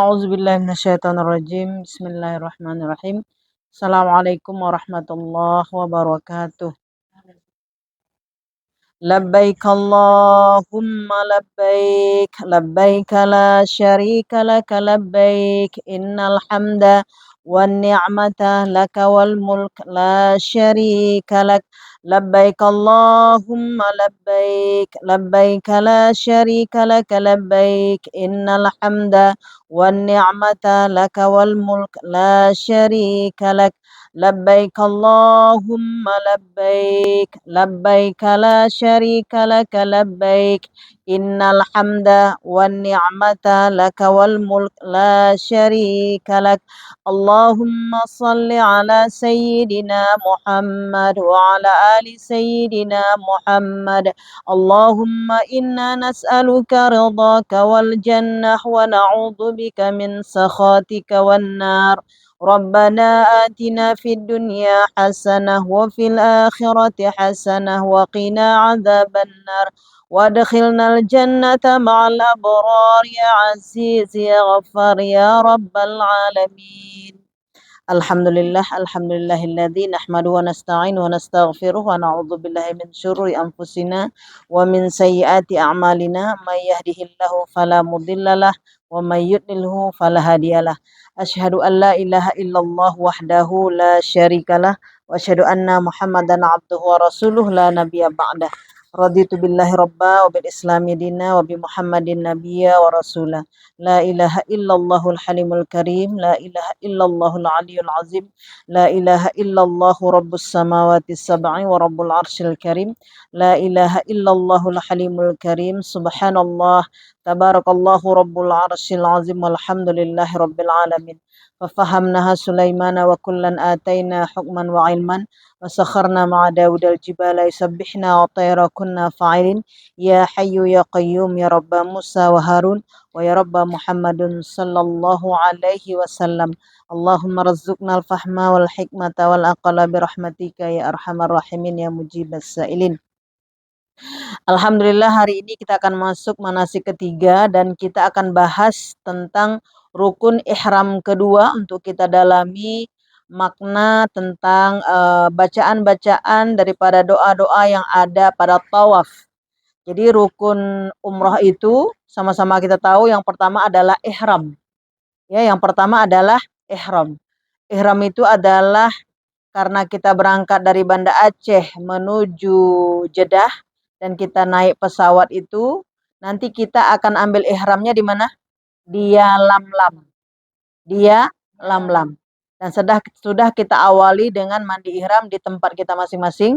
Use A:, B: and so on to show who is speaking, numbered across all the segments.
A: A'udzubillahiminasyaitonirrajim. Bismillahirrahmanirrahim. Assalamualaikum warahmatullahi wabarakatuh. Labbaik Allahumma labbaik. Labbaik la syarika laka labbaik. Innal hamda wan ni'mata laka wal mulk la syarika lak. Labbaik Allahumma labbaik. Labbaik la syarika laka labbaik. Innal hamda wan ni'mata laka wal mulk la syarika lak. لبيك اللهم لبيك لبيك لا شريك لك لبيك إن الحمد والنعمة لك والملك لا شريك لك اللهم صل على سيدنا محمد وعلى آل سيدنا محمد اللهم إنا نسألك رضاك والجنة ونعوذ بك من سخطك والنار ربنا آتنا في الدنيا حسنة وفي الآخرة حسنة وقنا عذاب النار وادخلنا الجنة مع الأبرار يا عزيز يا غفار يا رب العالمين. Alhamdulillahilladzi nahmaduhu wa nasta'inu wa nastaghfiruh wa na'udzu billahi min syururi anfusina wa min sayyiati a'malina may yahdihillahu fala mudhillalah wa may yudlilhu fala hadiyalah. Asyhadu an la ilaha illallah wahdahu la syarikalah wa asyhadu anna Muhammadan abduhu wa rasuluh la nabiyya ba'dah. Raditu billahi rabba wa bil islami dina wa bi Muhammadin nabiyya wa rasula. La ilaha illallahul halimul karim, la ilaha illallahul aliyul azim, la ilaha illallahu rabbus samawati sab'i wa rabbul arsyil karim, la ilaha illallahul halimul karim, subhanallah, tabarakallahu rabbul arsyil azim, walhamdulillahi rabbil alamin. Fafahamnaha Sulaimana wa kullan ataina hukman wa ilman wa sakharna ma'a Dawudal jibala yusabbihna wa tayra kunna fa'ilin ya hayyu ya qayyum ya rabba Musa wa Harun wa ya rabba Muhammadun sallallahu alaihi wasallam. Allahumma razuqna al-fahma wal hikmata wal aqla bi rahmatika ya arhamar rahimin ya mujibas sa'ilin. Alhamdulillah, hari ini kita akan masuk manasik ketiga dan kita akan bahas tentang rukun ihram kedua untuk kita dalami makna tentang bacaan-bacaan daripada doa-doa yang ada pada tawaf. Jadi rukun umrah itu sama-sama kita tahu yang pertama adalah ihram. Ya, yang pertama adalah ihram. Ihram itu adalah karena kita berangkat dari Banda Aceh menuju Jeddah dan kita naik pesawat itu, nanti kita akan ambil ihramnya di mana? Di Yalamlam. Dia Lamlam. Dan sudah kita awali dengan mandi ihram di tempat kita masing-masing.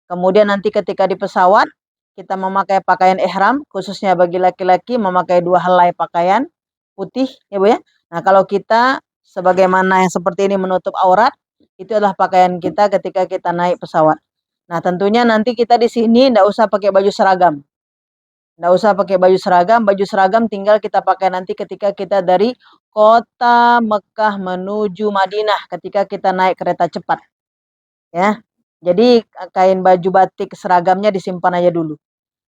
A: Kemudian nanti ketika di pesawat kita memakai pakaian ihram, khususnya bagi laki-laki memakai 2 helai pakaian putih, ya Bu ya. Nah, kalau kita sebagaimana yang seperti ini menutup aurat, itu adalah pakaian kita ketika kita naik pesawat. Nah, tentunya nanti kita di sini enggak usah pakai baju seragam. Nggak usah pakai baju seragam tinggal kita pakai nanti ketika kita dari kota Mekah menuju Madinah ketika kita naik kereta cepat. Ya. Jadi kain baju batik seragamnya disimpan aja dulu.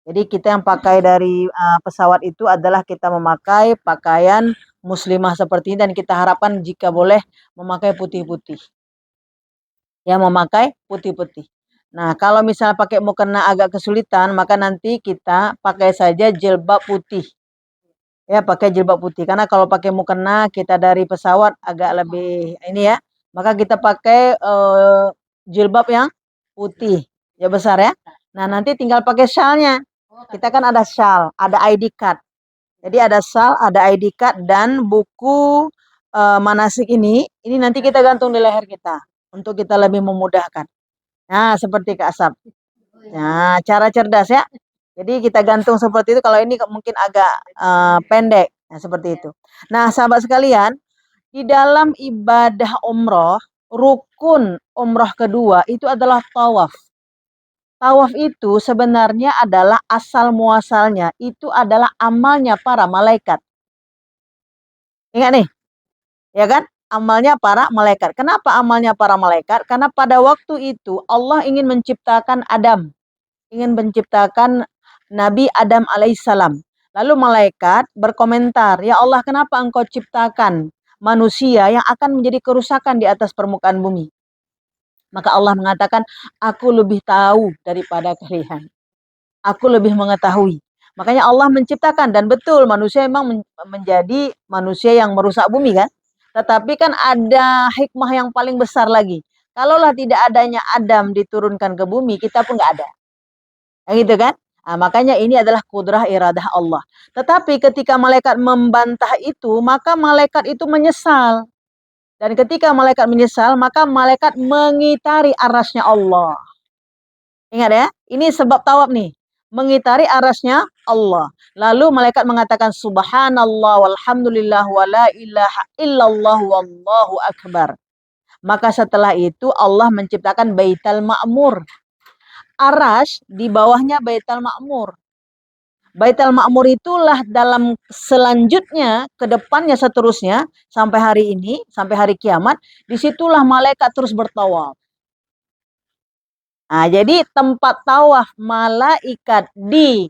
A: Jadi kita yang pakai dari pesawat itu adalah kita memakai pakaian muslimah seperti ini dan kita harapkan jika boleh memakai putih-putih. Ya, memakai putih-putih. Nah, kalau misalnya pakai mukena agak kesulitan, maka nanti kita pakai saja jilbab putih. Ya, pakai jilbab putih. Karena kalau pakai mukena kita dari pesawat agak lebih ini ya. Maka kita pakai jilbab yang putih, ya besar ya. Nah, nanti tinggal pakai syalnya. Kita kan ada syal, ada ID card. Jadi ada syal, ada ID card dan buku manasik ini nanti kita gantung di leher kita untuk kita lebih memudahkan. Nah, seperti Kak Asap. Nah, cara cerdas ya. Jadi kita gantung seperti itu. Kalau ini mungkin agak pendek. Nah, seperti itu. Nah, sahabat sekalian, di dalam ibadah umroh, rukun umroh kedua itu adalah tawaf. Tawaf itu sebenarnya adalah asal muasalnya. Itu adalah amalnya para malaikat. Ingat nih, ya kan? Amalnya para malaikat. Kenapa amalnya para malaikat? Karena pada waktu itu Allah ingin menciptakan Adam. Ingin menciptakan Nabi Adam alaihissalam. Lalu malaikat berkomentar, "Ya Allah, kenapa engkau ciptakan manusia yang akan menjadi kerusakan di atas permukaan bumi?" Maka Allah mengatakan, "Aku lebih tahu daripada kalian. Aku lebih mengetahui." Makanya Allah menciptakan, dan betul manusia memang menjadi manusia yang merusak bumi kan. Tetapi kan ada hikmah yang paling besar lagi. Kalaulah tidak adanya Adam diturunkan ke bumi, kita pun nggak ada. Gitu kan? Nah, makanya ini adalah kudrah iradah Allah. Tetapi ketika malaikat membantah itu, maka malaikat itu menyesal. Dan ketika malaikat menyesal, maka malaikat mengitari arasnya Allah. Ingat ya, ini sebab tawaf nih. Mengitari arasnya Allah. Lalu malaikat mengatakan subhanallah walhamdulillah wa la ilaha illallah wallahu akbar. Maka setelah itu Allah menciptakan Baitul Ma'mur. Aras di bawahnya Baitul Ma'mur. Baitul Ma'mur itulah dalam selanjutnya, ke depannya seterusnya, sampai hari ini, sampai hari kiamat, disitulah malaikat terus bertawaf. Nah, jadi tempat tawaf malaikat di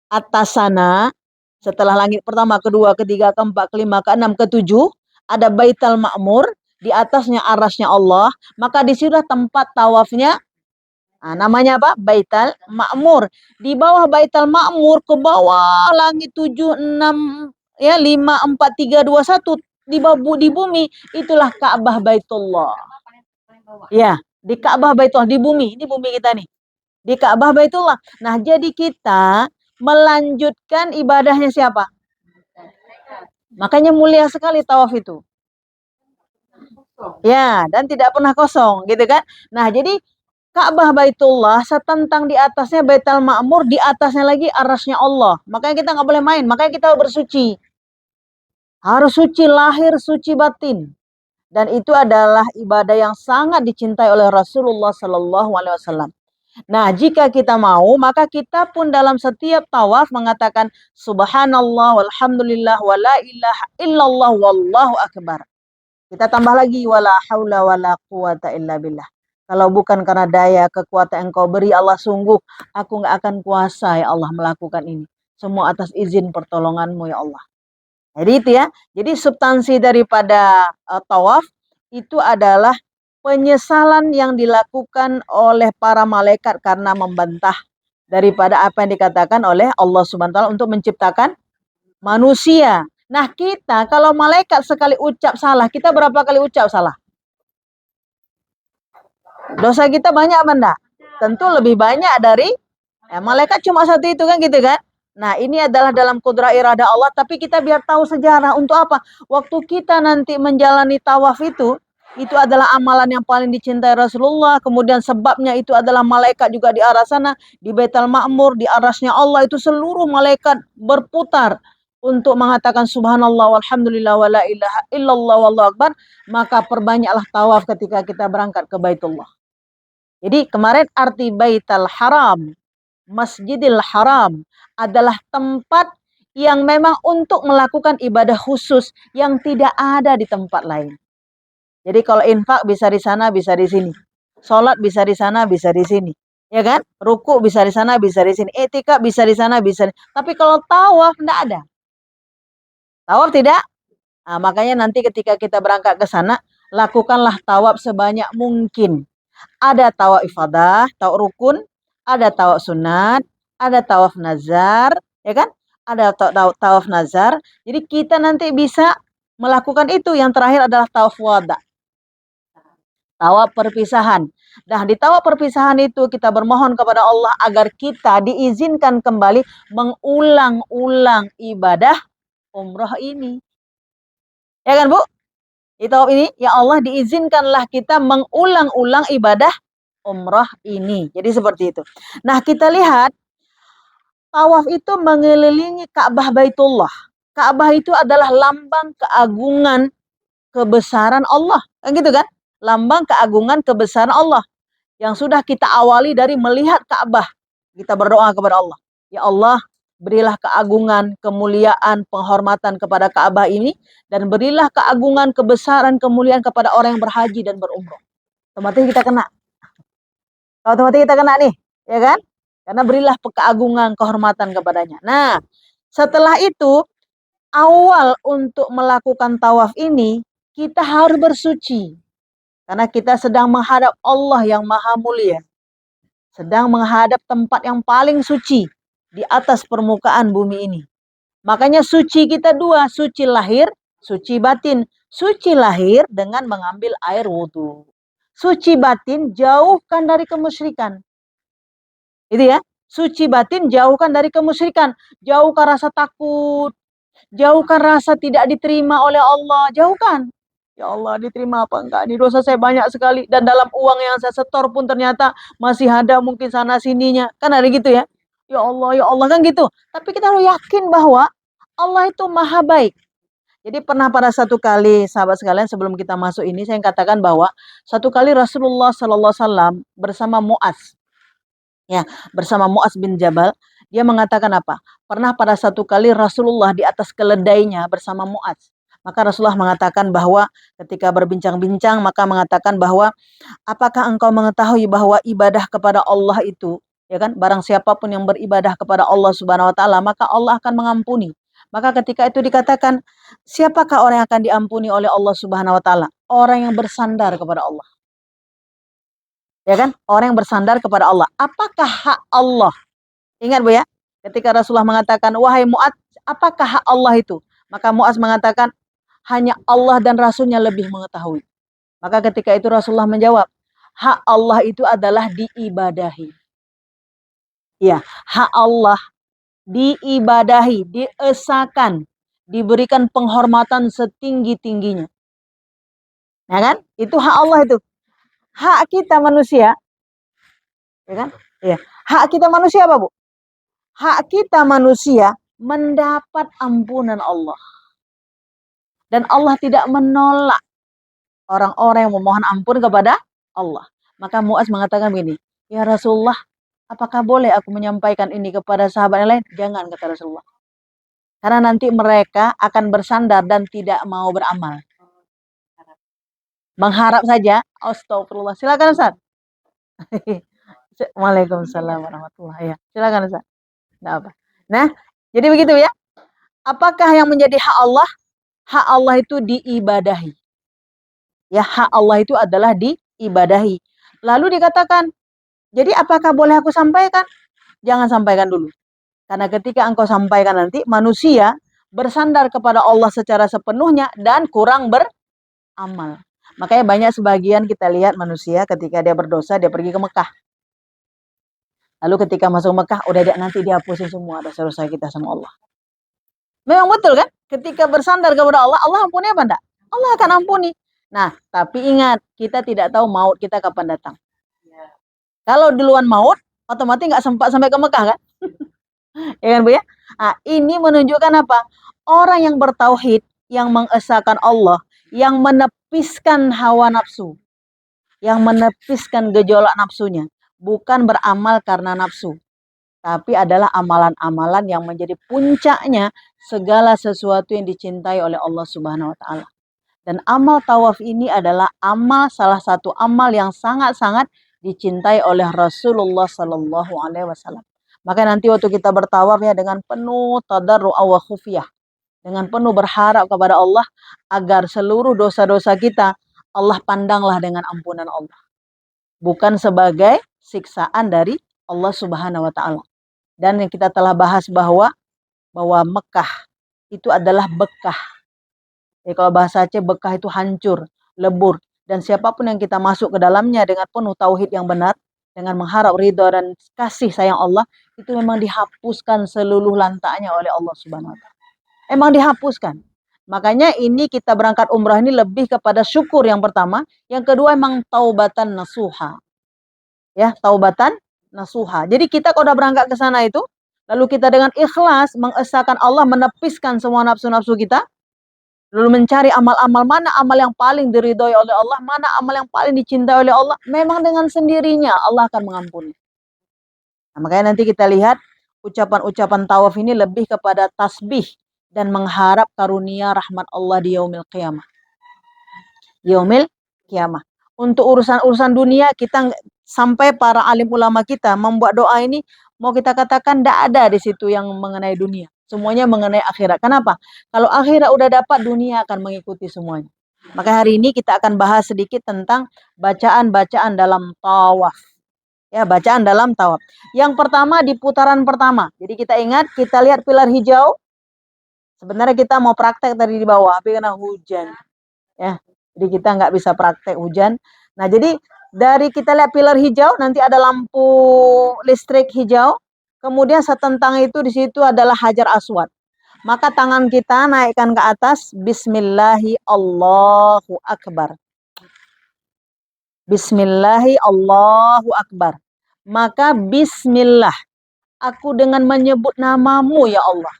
A: atas sana, setelah langit pertama, kedua, ketiga, keempat, kelima, keenam, ketujuh, ada Baitul Ma'mur, di atasnya arasnya Allah, maka disitulah tempat tawafnya. Nah, namanya apa? Baitul Ma'mur. Di bawah Baitul Ma'mur, ke bawah langit 7, 6, ya 5, 4, 3, 2, 1, di bumi, itulah Ka'bah Baitullah. Ya, di Ka'bah Baitullah, di bumi, ini bumi kita nih. Di Ka'bah Baitullah. Nah, jadi kita melanjutkan ibadahnya siapa? Makanya mulia sekali tawaf itu. Ya, dan tidak pernah kosong, gitu kan? Nah, jadi Ka'bah Baitullah, setentang di atasnya Baitul Ma'mur, di atasnya lagi arasnya Allah. Makanya kita nggak boleh main, makanya kita bersuci. Harus suci lahir, suci batin. Dan itu adalah ibadah yang sangat dicintai oleh Rasulullah Sallallahu Alaihi Wasallam. Nah, jika kita mau, maka kita pun dalam setiap tawaf mengatakan Subhanallah, walhamdulillah, wala ilaha illallah, wallahu akbar. Kita tambah lagi wala haula wala quwata illa billah. Kalau bukan karena daya kekuatan engkau beri Allah, sungguh aku nggak akan kuasa ya Allah melakukan ini. Semua atas izin pertolonganmu ya Allah. Jadi itu ya. Jadi substansi daripada tawaf itu adalah penyesalan yang dilakukan oleh para malaikat karena membantah daripada apa yang dikatakan oleh Allah Subhanahu wa taala untuk menciptakan manusia. Nah, kita kalau malaikat sekali ucap salah, kita berapa kali ucap salah? Dosa kita banyak apa enggak? Tentu lebih banyak dari malaikat cuma satu itu kan gitu kan. Nah, ini adalah dalam kudrah iradah Allah, tapi kita biar tahu sejarah untuk apa? Waktu kita nanti menjalani tawaf itu adalah amalan yang paling dicintai Rasulullah. Kemudian sebabnya itu adalah malaikat juga di arah sana, di Baitul Ma'mur, di arasnya Allah itu seluruh malaikat berputar untuk mengatakan subhanallah walhamdulillah wala ilaha illallah wallahu akbar. Maka perbanyaklah tawaf ketika kita berangkat ke Baitullah. Jadi kemarin arti Baitul Haram, Masjidil Haram adalah tempat yang memang untuk melakukan ibadah khusus yang tidak ada di tempat lain. Jadi kalau infak bisa di sana, bisa di sini. Salat bisa di sana, bisa di sini. Ya kan? Ruku bisa di sana, bisa di sini. Etika bisa di sana, bisa. Tapi kalau tawaf enggak ada. Tawaf tidak. Nah, makanya nanti ketika kita berangkat ke sana, lakukanlah tawaf sebanyak mungkin. Ada tawaf ifadah, tawaf rukun, ada tawaf sunat, ada tawaf nazar, ya kan? Ada tawaf nazar. Jadi kita nanti bisa melakukan itu. Yang terakhir adalah tawaf wada. Tawaf perpisahan. Nah, di tawaf perpisahan itu kita bermohon kepada Allah agar kita diizinkan kembali mengulang-ulang ibadah umroh ini. Ya kan, Bu? Di tawaf ini, ya Allah diizinkanlah kita mengulang-ulang ibadah umrah ini. Jadi seperti itu. Nah, kita lihat tawaf itu mengelilingi Ka'bah Baitullah. Ka'bah itu adalah lambang keagungan kebesaran Allah. Kan gitu kan? Lambang keagungan kebesaran Allah. Yang sudah kita awali dari melihat Ka'bah. Kita berdoa kepada Allah. Ya Allah, berilah keagungan, kemuliaan, penghormatan kepada Ka'bah ini. Dan berilah keagungan, kebesaran, kemuliaan kepada orang yang berhaji dan berumrah. Otomatis kita kena. Otomatis kita kena nih. Ya kan? Karena berilah keagungan, kehormatan kepadanya. Nah, Setelah itu, awal untuk melakukan tawaf ini, kita harus bersuci. Karena kita sedang menghadap Allah yang maha mulia. Sedang menghadap tempat yang paling suci di atas permukaan bumi ini. Makanya suci kita dua, suci lahir, suci batin. Suci lahir dengan mengambil air wudhu. Suci batin jauhkan dari kemusyrikan. Itu ya. Suci batin jauhkan dari kemusyrikan. Jauhkan rasa takut. Jauhkan rasa tidak diterima oleh Allah. Jauhkan. Ya Allah, diterima apa enggak? Ini dosa saya banyak sekali. Dan dalam uang yang saya setor pun ternyata masih ada mungkin sana sininya. Kan ada gitu ya. Ya Allah kan gitu. Tapi kita harus yakin bahwa Allah itu maha baik. Jadi pernah pada satu kali sahabat sekalian sebelum kita masuk ini saya katakan bahwa satu kali Rasulullah Sallallahu Alaihi Wasallam bersama Muaz, ya bersama Muaz bin Jabal, dia mengatakan apa? Pernah pada satu kali Rasulullah di atas keledainya bersama Muaz. Maka Rasulullah mengatakan bahwa ketika berbincang-bincang maka mengatakan bahwa apakah engkau mengetahui bahwa ibadah kepada Allah itu, ya kan, barang siapapun yang beribadah kepada Allah Subhanahu wa taala maka Allah akan mengampuni. Maka ketika itu dikatakan, siapakah orang yang akan diampuni oleh Allah Subhanahu wa taala? Orang yang bersandar kepada Allah. Ya kan? Orang yang bersandar kepada Allah. Apakah hak Allah? Ingat Bu ya, ketika Rasulullah mengatakan, wahai Mu'adz, apakah hak Allah itu? Maka Mu'adz mengatakan, hanya Allah dan Rasulnya lebih mengetahui. Maka ketika itu Rasulullah menjawab, hak Allah itu adalah diibadahi. Ya, hak Allah diibadahi, diesakan, diberikan penghormatan setinggi-tingginya. Ya kan? Itu hak Allah itu. Hak kita manusia, ya kan? Ya. Hak kita manusia apa, Bu? Hak kita manusia mendapat ampunan Allah. Dan Allah tidak menolak orang-orang yang memohon ampun kepada Allah. Maka Muaz mengatakan begini, ya Rasulullah, apakah boleh aku menyampaikan ini kepada sahabat yang lain? Jangan, kata Rasulullah. Karena nanti mereka akan bersandar dan tidak mau beramal. Mengharap saja. Astagfirullah. Silakan Ustaz. Waalaikumsalam warahmatullahi wabarakatuh. Ya, silakan Ustaz. Nggak apa. Nah, jadi begitu ya. Apakah yang menjadi hak Allah? Hak Allah itu diibadahi. Ya, hak Allah itu adalah diibadahi. Lalu dikatakan, jadi apakah boleh aku sampaikan? Jangan sampaikan dulu. Karena ketika engkau sampaikan nanti, manusia bersandar kepada Allah secara sepenuhnya dan kurang beramal. Makanya banyak sebagian kita lihat manusia ketika dia berdosa, dia pergi ke Mekah. Lalu ketika masuk Mekah, udah nanti dihapusin semua dosa-dosa kita sama Allah. Memang betul kan? Ketika bersandar kepada Allah, Allah ampuni apa enggak? Allah akan ampuni. Nah, tapi ingat, kita tidak tahu maut kita kapan datang. Kalau duluan maut, otomatis nggak sempat sampai ke Mekah kan? Ya kan Bu ya? Nah, ini menunjukkan apa? Orang yang bertauhid, yang mengesahkan Allah, yang menepiskan hawa nafsu, yang menepiskan gejolak nafsunya, bukan beramal karena nafsu, tapi adalah amalan-amalan yang menjadi puncaknya segala sesuatu yang dicintai oleh Allah Subhanahu wa taala. Dan amal tawaf ini adalah salah satu amal yang sangat-sangat dicintai oleh Rasulullah Sallallahu Alaihi Wasallam. Maka nanti waktu kita bertawaf ya dengan penuh tadarru' wa khufyah, dengan penuh berharap kepada Allah agar seluruh dosa-dosa kita Allah pandanglah dengan ampunan Allah, bukan sebagai siksaan dari Allah Subhanahu wa taala. Dan yang kita telah bahas bahwa Mekah itu adalah bekah. Ya, kalau bahasa Aceh bekah itu hancur, lebur, dan siapapun yang kita masuk ke dalamnya dengan penuh tauhid yang benar, dengan mengharap ridha dan kasih sayang Allah, itu memang dihapuskan seluruh lantaknya oleh Allah Subhanahu wa taala. Emang dihapuskan. Makanya ini kita berangkat umrah ini lebih kepada syukur yang pertama, yang kedua emang taubatan nasuha. Ya, taubatan nasuha. Jadi kita kalau udah berangkat ke sana itu, lalu kita dengan ikhlas mengesahkan Allah, menepiskan semua nafsu-nafsu kita, lalu mencari amal-amal mana amal yang paling diridhoi oleh Allah, mana amal yang paling dicintai oleh Allah, memang dengan sendirinya Allah akan mengampuni. Nah, makanya nanti kita lihat ucapan-ucapan tawaf ini lebih kepada tasbih dan mengharap karunia rahmat Allah di yaumil qiyamah. Yaumil qiyamah. Untuk urusan-urusan dunia kita sampai para alim ulama kita membuat doa ini, mau kita katakan tidak ada di situ yang mengenai dunia. semuanya mengenai akhirat. Kenapa? Kalau akhirat udah dapat, dunia akan mengikuti semuanya. Maka hari ini kita akan bahas sedikit tentang bacaan-bacaan dalam tawaf. Ya, bacaan dalam tawaf. Yang pertama di putaran pertama. Jadi kita ingat, kita lihat pilar hijau. Sebenarnya kita mau praktek dari di bawah, tapi karena hujan. Ya, jadi kita nggak bisa praktek hujan. Nah, jadi dari kita lihat pilar hijau, nanti ada lampu listrik hijau. Kemudian setentang itu di situ adalah Hajar Aswad. Maka tangan kita naikkan ke atas. Bismillahi Allahu Akbar. Bismillahi Allahu Akbar. Maka bismillah. Aku dengan menyebut namamu ya Allah.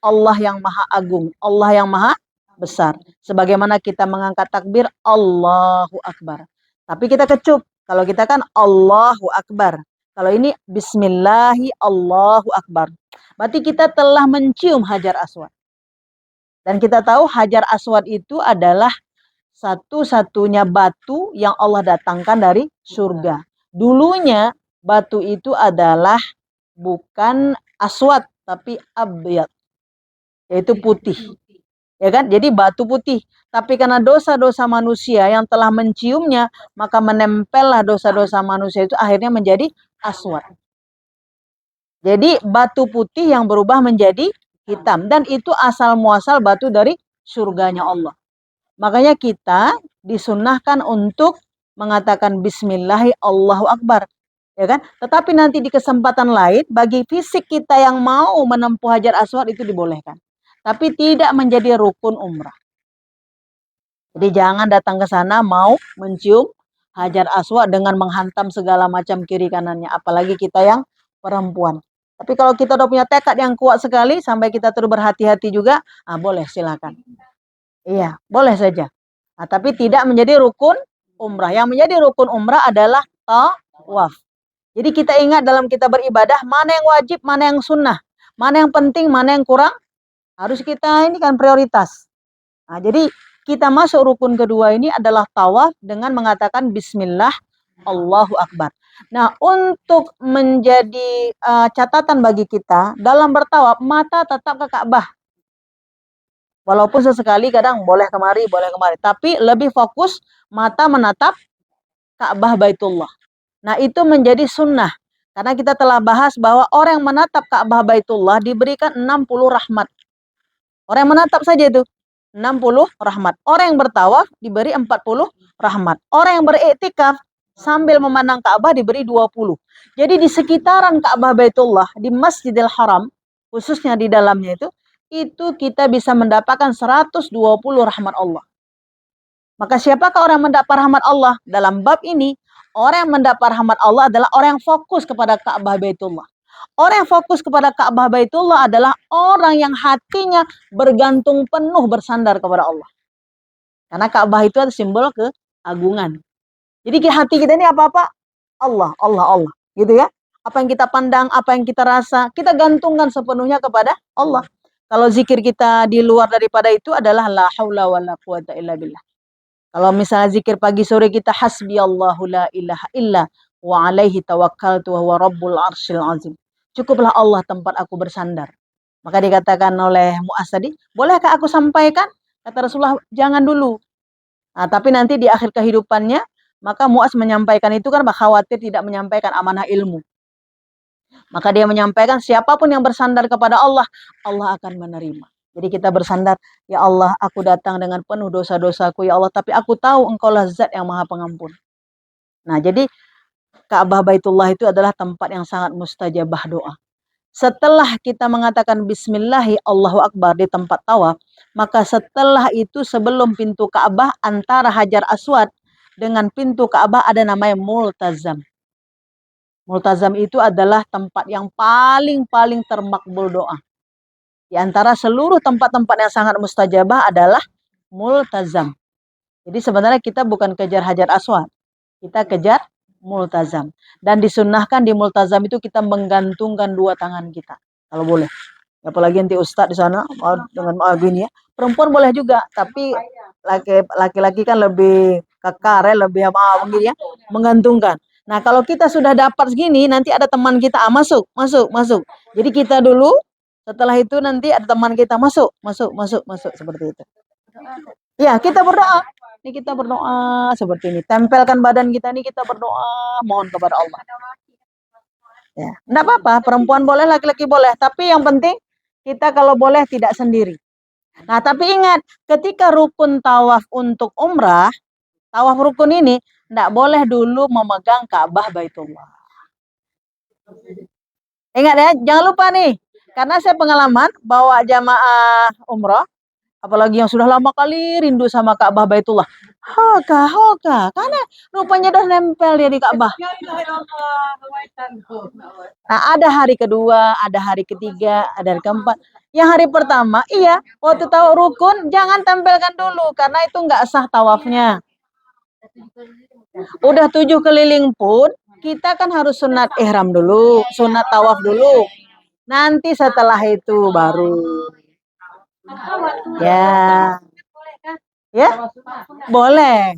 A: Allah yang maha agung. Allah yang maha besar. Sebagaimana kita mengangkat takbir Allahu Akbar. Tapi kita kecup. Kalau kita kan Allahu Akbar. Kalau ini Bismillahi Allahu Akbar. Berarti kita telah mencium Hajar Aswad. Dan kita tahu Hajar Aswad itu adalah satu-satunya batu yang Allah datangkan dari surga. Dulunya batu itu adalah bukan aswad tapi abyad, yaitu putih. Ya kan? Jadi batu putih. Tapi karena dosa-dosa manusia yang telah menciumnya, maka menempellah dosa-dosa manusia itu akhirnya menjadi aswad. Jadi batu putih yang berubah menjadi hitam. Dan itu asal muasal batu dari surganya Allah. Makanya kita disunnahkan untuk mengatakan Bismillahi Allahu Akbar. Ya kan? Tetapi nanti di kesempatan lain, bagi fisik kita yang mau menempuh Hajar Aswad itu dibolehkan. Tapi tidak menjadi rukun umrah. Jadi jangan datang ke sana mau mencium Hajar Aswad dengan menghantam segala macam kiri kanannya. Apalagi kita yang perempuan. Tapi kalau kita udah punya tekad yang kuat sekali, sampai kita terus berhati-hati juga, boleh silakan. Iya, boleh saja. Nah, tapi tidak menjadi rukun umrah. Yang menjadi rukun umrah adalah tawaf. Jadi kita ingat dalam kita beribadah, mana yang wajib, mana yang sunnah. Mana yang penting, mana yang kurang. Harus kita ini kan prioritas. Nah, jadi kita masuk rukun kedua ini adalah tawaf dengan mengatakan Bismillah, Allahu Akbar. Nah, untuk menjadi catatan bagi kita, dalam bertawaf, mata tetap ke Ka'bah. Walaupun sesekali kadang boleh kemari. Tapi lebih fokus mata menatap Ka'bah Baitullah. Nah, itu menjadi sunnah. Karena kita telah bahas bahwa orang yang menatap Ka'bah Baitullah diberikan 60 rahmat. Orang yang menatap saja itu 60 rahmat. Orang yang bertawaf diberi 40 rahmat. Orang yang beriktikaf sambil memandang Ka'bah diberi 20. Jadi di sekitaran Ka'bah Baitullah, di Masjidil Haram, khususnya di dalamnya itu kita bisa mendapatkan 120 rahmat Allah. Maka siapakah orang yang mendapat rahmat Allah? Dalam bab ini, orang yang mendapat rahmat Allah adalah orang yang fokus kepada Ka'bah Baitullah. Orang yang fokus kepada Ka'bah Baitullah adalah orang yang hatinya bergantung penuh bersandar kepada Allah. Karena Ka'bah itu adalah simbol keagungan. Jadi hati kita ini apa-apa? Allah, Allah, Allah. Gitu ya. Apa yang kita pandang, apa yang kita rasa, kita gantungkan sepenuhnya kepada Allah. Kalau zikir kita di luar daripada itu adalah la haula wa la quwata illa billah. Kalau misalnya zikir pagi sore kita hasbiyallahu la ilaha illa wa alaihi tawakkaltu wa huwa rabbul arsyil azim. Cukuplah Allah tempat aku bersandar. Maka dikatakan oleh Mu'az tadi, bolehkah aku sampaikan? Kata Rasulullah, jangan dulu. Nah, tapi nanti di akhir kehidupannya, maka Mu'az menyampaikan itu kan khawatir tidak menyampaikan amanah ilmu. Maka dia menyampaikan siapapun yang bersandar kepada Allah, Allah akan menerima. Jadi kita bersandar, ya Allah, aku datang dengan penuh dosa-dosaku, ya Allah, tapi aku tahu Engkaulah Zat yang Maha Pengampun. Nah, jadi Ka'bah Baitullah itu adalah tempat yang sangat mustajabah doa. Setelah kita mengatakan Bismillahi Allahu Akbar di tempat tawaf, maka setelah itu sebelum pintu Ka'bah antara Hajar Aswad dengan pintu Ka'bah ada namanya Multazam. Multazam itu adalah tempat yang paling termakbul doa. Di antara seluruh tempat-tempat yang sangat mustajabah adalah Multazam. Jadi sebenarnya kita bukan kejar Hajar Aswad, kita kejar Multazam. Dan disunnahkan di Multazam itu kita menggantungkan dua tangan kita, kalau boleh. Apalagi nanti Ustadz di sana dengan gini ya. Perempuan boleh juga, tapi laki-laki kan lebih kekar ya, lebih begini ya, menggantungkan. Nah, kalau kita sudah dapat segini, nanti ada teman kita masuk. Jadi kita dulu Setelah itu nanti ada teman kita masuk, masuk, masuk, masuk seperti itu. Ya, kita berdoa. Ini kita berdoa seperti ini. Tempelkan badan kita ini, kita berdoa, mohon kepada Allah. Ya, enggak apa-apa, perempuan boleh, laki-laki boleh. Tapi yang penting kita kalau boleh tidak sendiri. Nah, tapi ingat, ketika rukun tawaf untuk umrah, tawaf rukun ini enggak boleh dulu memegang Ka'bah Baitullah. Ingat ya, jangan lupa nih. Karena saya pengalaman bawa jamaah umrah, apalagi yang sudah lama kali rindu sama Ka'bah Baitullah. Hoka, hoka. Karena rupanya udah nempel dia di Ka'bah. Nah, ada hari kedua, ada hari ketiga, ada hari keempat. Yang hari pertama, iya, waktu tahu rukun, jangan tempelkan dulu. Karena itu nggak sah tawafnya. Udah 7 keliling pun, kita kan harus sunat ihram dulu, sunat tawaf dulu. Nanti setelah itu baru. Ya. Ya, boleh.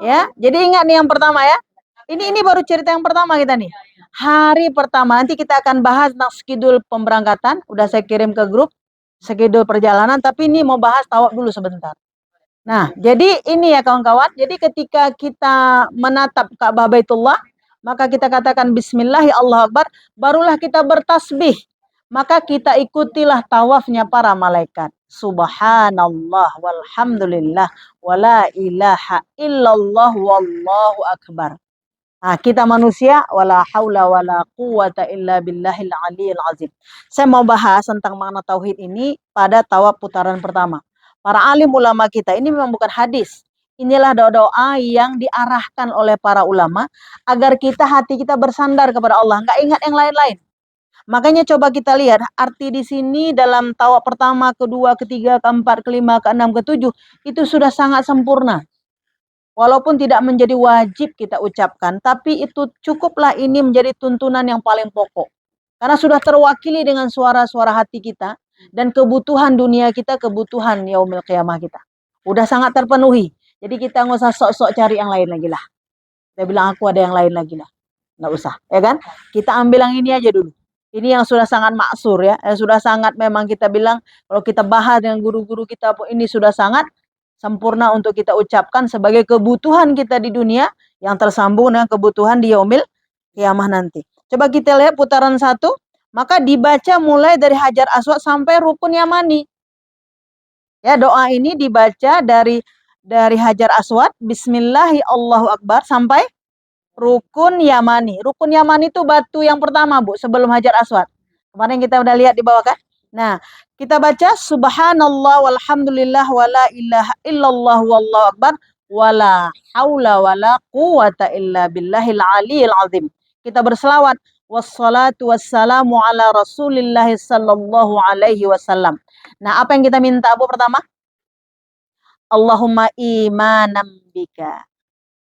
A: Ya, jadi ingat nih yang pertama ya. Ini baru cerita yang pertama kita nih. Hari pertama nanti kita akan bahas tentang schedule pemberangkatan. Udah saya kirim ke grup schedule perjalanan. Tapi ini mau bahas tawaf dulu sebentar. Nah, jadi ini ya kawan-kawan. Jadi ketika kita menatap Ka'bah Baitullah, maka kita katakan Bismillah, Allahu Akbar. Barulah kita bertasbih. Maka kita ikutilah tawafnya para malaikat. Subhanallah walhamdulillah wala ilaha illallah wallahu akbar. Nah, kita manusia wala haula wala quwata illa billahil aliyil azim. Saya mau bahas tentang makna tauhid ini pada tawaf putaran pertama. Para alim ulama kita ini memang bukan hadis. Inilah doa-doa yang diarahkan oleh para ulama agar hati kita bersandar kepada Allah, nggak ingat yang lain-lain. Makanya coba kita lihat arti di sini dalam tawaf pertama, kedua, ketiga, keempat, kelima, keenam, ketujuh itu sudah sangat sempurna. Walaupun tidak menjadi wajib kita ucapkan, tapi itu cukuplah ini menjadi tuntunan yang paling pokok. Karena sudah terwakili dengan suara-suara hati kita dan kebutuhan dunia kita, kebutuhan yaumil qiyamah kita. Udah sangat terpenuhi. Jadi kita nggak usah sok-sok cari yang lain lagi lah. Saya bilang aku ada yang lain lagi lah. Nggak usah, ya kan? Kita ambil yang ini aja dulu. Ini yang sudah sangat maksur ya, sudah sangat memang kita bilang kalau kita bahas dengan guru-guru kita ini sudah sangat sempurna untuk kita ucapkan sebagai kebutuhan kita di dunia yang tersambung dengan kebutuhan di yaumil qiyamah nanti. Coba kita lihat putaran 1, maka dibaca mulai dari Hajar Aswad sampai Rukun Yamani. Ya, doa ini dibaca dari Hajar Aswad, Bismillahi Allahu Akbar sampai Rukun Yamani. Rukun Yamani itu batu yang pertama, Bu, sebelum Hajar Aswad. Kemarin kita udah lihat di bawah kan? Nah, kita baca Subhanallah walhamdulillah wala ilaha illallah wallahu akbar wala haula wala quwata illa billahil aliyil azim. Kita berselawat wassalatu wassalamu ala Rasulillah sallallahu alaihi wasallam. Nah, apa yang kita minta, Bu, pertama? Allahumma imanam bika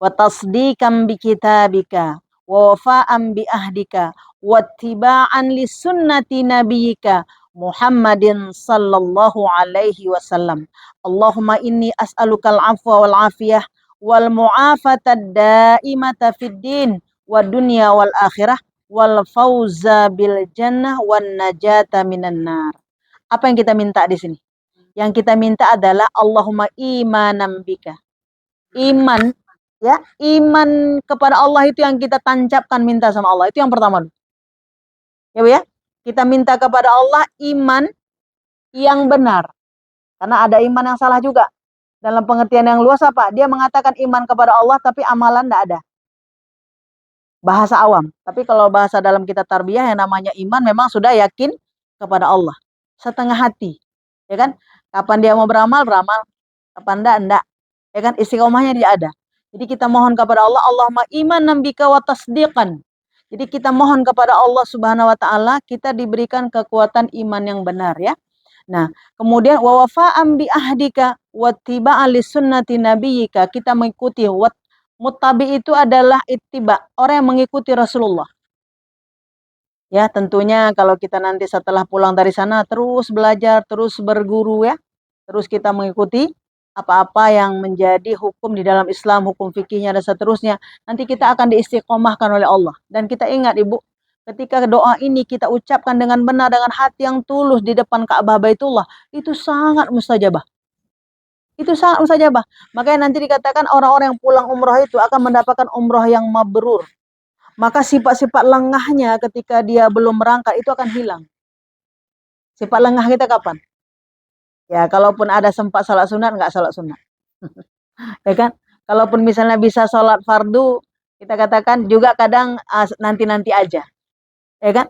A: wa tasdiqan bi kitabika wa wafa'an bi ahdika wa ittiba'an li sunnati nabiyyika Muhammadin sallallahu alaihi wasallam. Allahumma inni as'alukal afwa wal afiyah wal mu'afatad daimata fid din wad dunya wal akhirah wal fauza bil jannah wan najata minan nar. Apa yang kita minta di sini? Yang kita minta adalah Allahumma imanam bika. Iman, ya, iman kepada Allah itu yang kita tancapkan minta sama Allah. Itu yang pertama. Ya, Bu ya. Kita minta kepada Allah iman yang benar. Karena ada iman yang salah juga. Dalam pengertian yang luas apa? Dia mengatakan iman kepada Allah tapi amalan tidak ada. Bahasa awam. Tapi kalau bahasa dalam kitab tarbiyah yang namanya iman memang sudah yakin kepada Allah. Setengah hati. Ya kan? Kapan dia mau beramal, beramal. Kapan enggak. Ya kan? Istiqomahnya dia ada. Jadi kita mohon kepada Allah, Allahumma iman nambika wa tasdiqan. Jadi kita mohon kepada Allah Subhanahu wa taala kita diberikan kekuatan iman yang benar ya. Nah, kemudian wa wafa'an bi ahdika wa ittiba'an li sunnati nabiyyika, kita mengikuti muttabi itu adalah ittiba, orang yang mengikuti Rasulullah. Ya, tentunya kalau kita nanti setelah pulang dari sana terus belajar, terus berguru ya. Terus kita mengikuti apa-apa yang menjadi hukum di dalam Islam, hukum fikihnya dan seterusnya. Nanti kita akan diistiqomahkan oleh Allah. Dan kita ingat Ibu, ketika doa ini kita ucapkan dengan benar, dengan hati yang tulus di depan Ka'bah Baitullah, itu sangat mustajabah. Itu sangat mustajabah. Makanya nanti dikatakan orang-orang yang pulang umroh itu akan mendapatkan umroh yang mabrur. Maka sifat-sifat lengahnya ketika dia belum berangkat itu akan hilang. Sifat lengah kita kapan? Ya, kalaupun ada sempat salat sunat, nggak salat sunat. Ya kan? Kalaupun misalnya bisa sholat fardu, kita katakan juga kadang nanti-nanti aja. Ya kan?